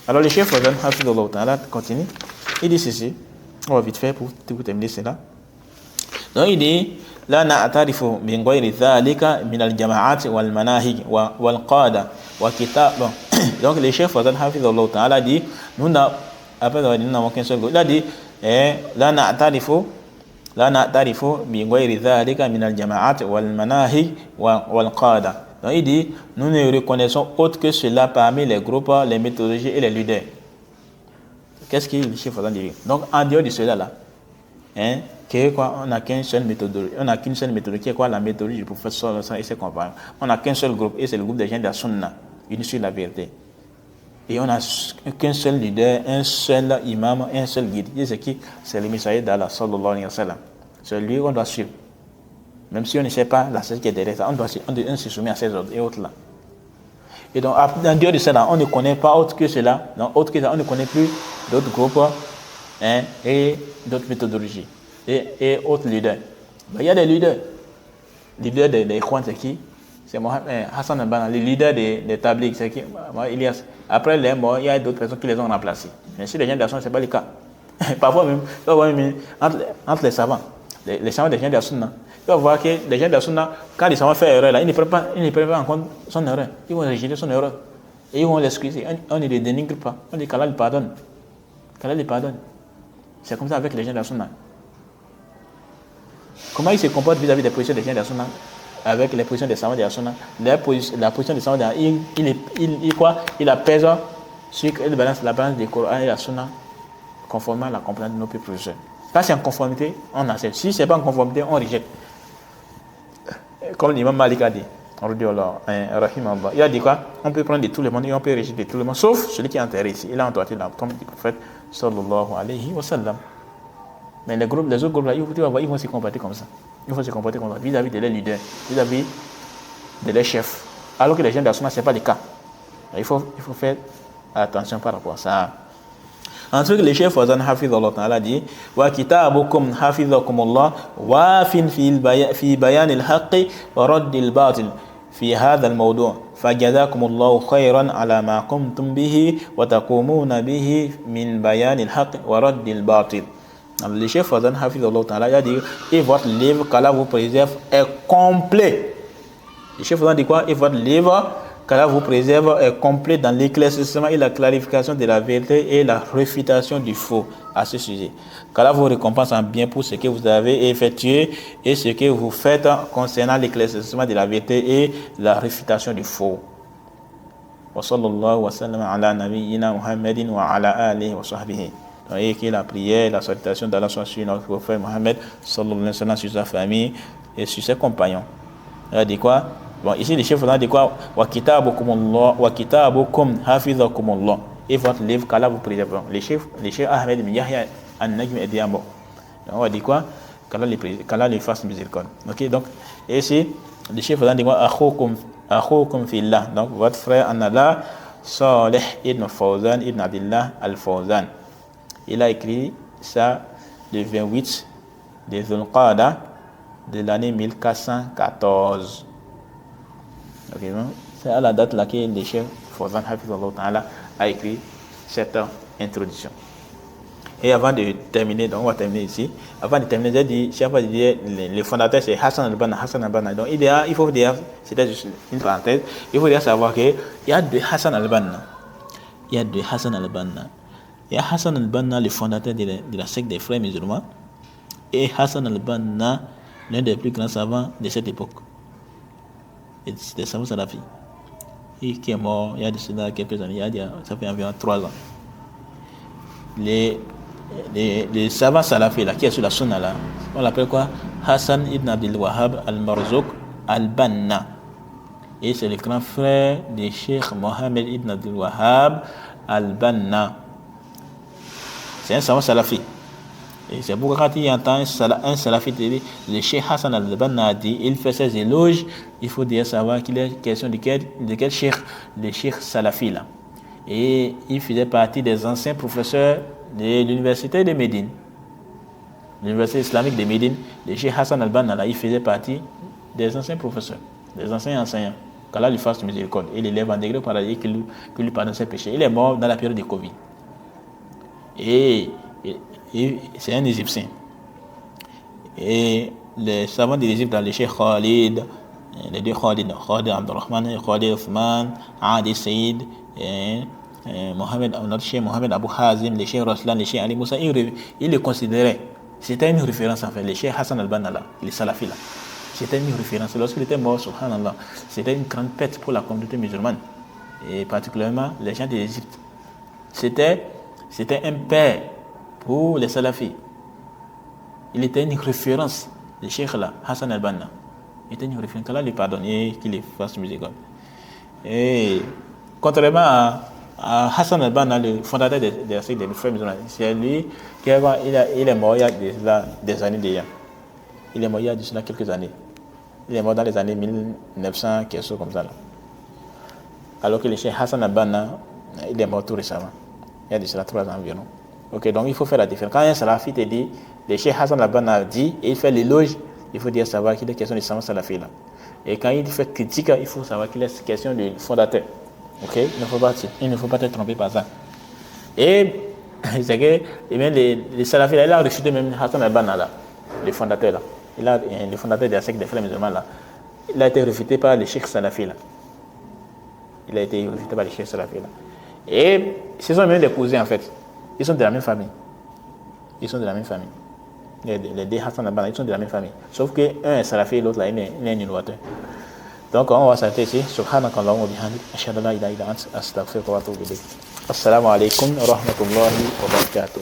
Alors, le chef Fawzan hafidhullah ta'ala continue. Il dit ceci, on va vite faire pour terminer cela. Donc il dit la na'tarifu min ghayri dhalika min al-jama'at wal manahij wal qada wa kitab. Donc le chef Fawzan hafidhullah ta'ala dit nous n'avons qu'un seul groupe. Il a dit la na'tarifu min ghayri dhalika min al-jama'at wal manahij wal qada. Donc il dit nous ne reconnaissons autre que cela parmi les groupes, les méthodologies et les leaders. Qu'est-ce qu'il dit chez Fawzan dit? Donc en dehors de cela là, on n'a qu'une seule méthodologie, qui est quoi? La méthodologie du prophète sallallahu alayhi wa sallam et ses compagnons. On n'a qu'un seul groupe et c'est le groupe des gens de la sunna, unis sur la vérité. Et on n'a qu'un seul leader, un seul imam, un seul guide. Et c'est qui? C'est le messager d'Allah sallallahu alayhi wa sallam. C'est lui qu'on doit suivre. Même si on ne sait pas la chose qui est derrière ça, on se soumet à ces ordres et autres là. Et donc, en dehors de cela, on ne connaît pas autre que cela. Donc, autre que ça, on ne connaît plus d'autres groupes et d'autres méthodologies et autres leaders. Ben, il y a des leaders. Les leaders des Ikhwan, c'est qui? C'est Hassan al-Banna. Les leaders des Tablighs, c'est qui? Ilyas. Après les morts, il y a d'autres personnes qui les ont remplacés. Mais si les gens de la sunna, ce n'est pas le cas. Parfois même, entre les savants, les savants des gens de la sunna, tu vas voir que les gens de la sunna, quand les savants font erreur, là, ils ne prennent pas en compte son erreur. Ils vont rejeter son erreur. Et ils vont l'excuser. On ne les dénigre pas. On dit qu'Allah le pardonne. Qu'Allah le pardonne. C'est comme ça avec les gens de la sunna. Comment ils se comportent vis-à-vis des positions des gens de la sunna avec les positions des savants de la sunna? La position des savants de la sunna, il apaise sur la balance du Coran et la sunna conformément à la compréhension de nos professeurs. Quand c'est en conformité, on accepte. Si ce n'est pas en conformité, on rejette. Comme l'imam Malik a dit, il a dit quoi? On peut prendre de tout le monde et on peut rejeter de tout le monde, sauf celui qui est enterré ici. Il a enterré la tombe du prophète sallallahu alayhi wa sallam. Mais les autres groupes là, ils vont se comporter comme ça. Ils vont se comporter comme ça vis-à-vis de leurs leaders, vis-à-vis de leurs chefs. Alors que les gens de la sunna, ce n'est pas le cas. Il faut faire attention par rapport à ça. Ensuite, le chef Fawzan hafidhullah ta'ala dit wa kitabukum hafidhakumullah wafin fi bayan al-haqqi wa radd al-batil fi hadha al-mawdu' fajazakumullahu khayran ala ma qumtum bihi wa taqumuna bihi min bayan al-haqqi wa radd al-batil. Le chef Fawzan hafidhullah ta'ala a dit et votre livre qu'Allah vous préserve est complet Le chef faisant dit quoi? Et votre livre qu'Allah vous préserve est complet dans l'éclaircissement et la clarification de la vérité et la réfutation du faux à ce sujet. Qu'Allah vous récompense en bien pour ce que vous avez effectué et ce que vous faites concernant l'éclaircissement de la vérité et la réfutation du faux. Wa sallallahu wa sallam ala nabiyyina Muhammadin wa ala alihi wa sahbihi. Et que la prière, la salutation d'Allah soit sur notre prophète Mohammed sallallahu alayhi wa sallam, sur sa famille et sur ses compagnons. Il dit quoi? Bon, ici, le chef dit quoi? Wa kitabukum hafizakumullah. Et votre livre qu'Allah vous préserve. Le chef Ahmed ibn Yahya an-Najm est dit mort. Donc, on va dire quoi? Qu'Allah lui fasse miséricorde. Ok, donc, et ici, le chef dit quoi? Akhukum fillah. Donc, votre frère en Allah, Salih ibn Fawzan ibn Abdillah al-Fawzan. Il a écrit ça le 28 de Zulqa'da de l'année 1414. Okay, c'est à la date laquelle le chef Fawzan Hafizallah Ta'ala a écrit cette introduction. Et avant de terminer, donc on va terminer ici. Avant de terminer, j'ai dit, le fondateur c'est Hassan al-Banna. Donc il faut dire, c'était juste une parenthèse, il faut dire savoir qu'il y a deux Hassan al-Banna. Il y a Hassan al-Banna, le fondateur de la secte des frères musulmans, et Hassan al-Banna, l'un des plus grands savants de cette époque. Et c'était savants salafis. Et qui est mort il y a de cela quelques années, ça fait environ 3 ans. Les savants salafis là, qui est sur la sunna là, on l'appelle quoi? Hassan ibn Abdul Wahhab al-Marzouk al-Banna. Et c'est le grand frère de Cheikh Mohammed ibn Abdul Wahhab al-Banna. C'est un savant salafi. Et c'est pourquoi quand il entend un salafi dire, le Cheikh Hassan al-Banna a dit, il fait ses éloges, il faut dire savoir qu'il est question de quel cheikh, le cheikh salafi là. Et il faisait partie des anciens professeurs de l'université de Médine, l'université islamique de Médine. Le Cheikh Hassan al-Banna là, il faisait partie des anciens professeurs, des anciens enseignants. Qu'Allah lui fasse miséricorde. Il élève en degré par Dieu qu'il lui pardonne ses péchés. Il est mort dans la période de Covid. Et c'est un Égyptien. Et les savants de l'Égypte, les Cheikh Khalid, les deux Khalid Abdurrahman, Khalid Othman, Adi Saïd, notre Cheikh Mohamed Abu Hazim, les Cheikh Raslan, les Cheikh Ali Moussa, ils le considéraient. C'était une référence en fait, les Cheikh Hassan al-Banna, les Salafis là. C'était une référence. Lorsqu'il était mort, subhanallah, c'était une grande perte pour la communauté musulmane. Et particulièrement les gens de l'Égypte. C'était un père pour les salafis. Il était une référence, le cheikh là, Hassan al-Banna. Il était une référence, qu'Allah lui pardonne et qu'il les fasse miséricorde. Et contrairement à Hassan al-Banna, le fondateur de la secte des frères musulmans, c'est lui qui il est mort il y a des années déjà. Il est mort il y a quelques années. Il est mort dans les années 1900, quelque chose comme ça là. Alors que le cheikh Hassan al-Banna, il est mort tout récemment. Il y a de cela 3 ans environ. Ok, donc il faut faire la différence. Quand un salafi te dit, le cheikh Hassan al-Banna a dit, et il fait l'éloge, il faut dire savoir qu'il est question de savant salafi là. Et quand il fait critique, il faut savoir qu'il est question du fondateur. Ok, il ne faut pas te tromper par ça. Et c'est que les salafis là, il a rejeté même Hassan al-Banna là, le fondateur là. Le fondateur de la secte des frères musulmans là. Il a été rejeté par les cheikh salafi là. Et ce sont même des cousins en fait. Ils sont de la même famille. Les deux Hassan al-Banna, ils sont de la même famille. Sauf qu'un est salafi et l'autre là, il est un innovateur. Donc on va s'arrêter ici. Subhanakallahumma wa bihamdik, ashhadu an la ilaha illa anta, astaghfiruka wa atubu ilayk. Assalamu alaikum wa rahmatullahi wa barakatuh.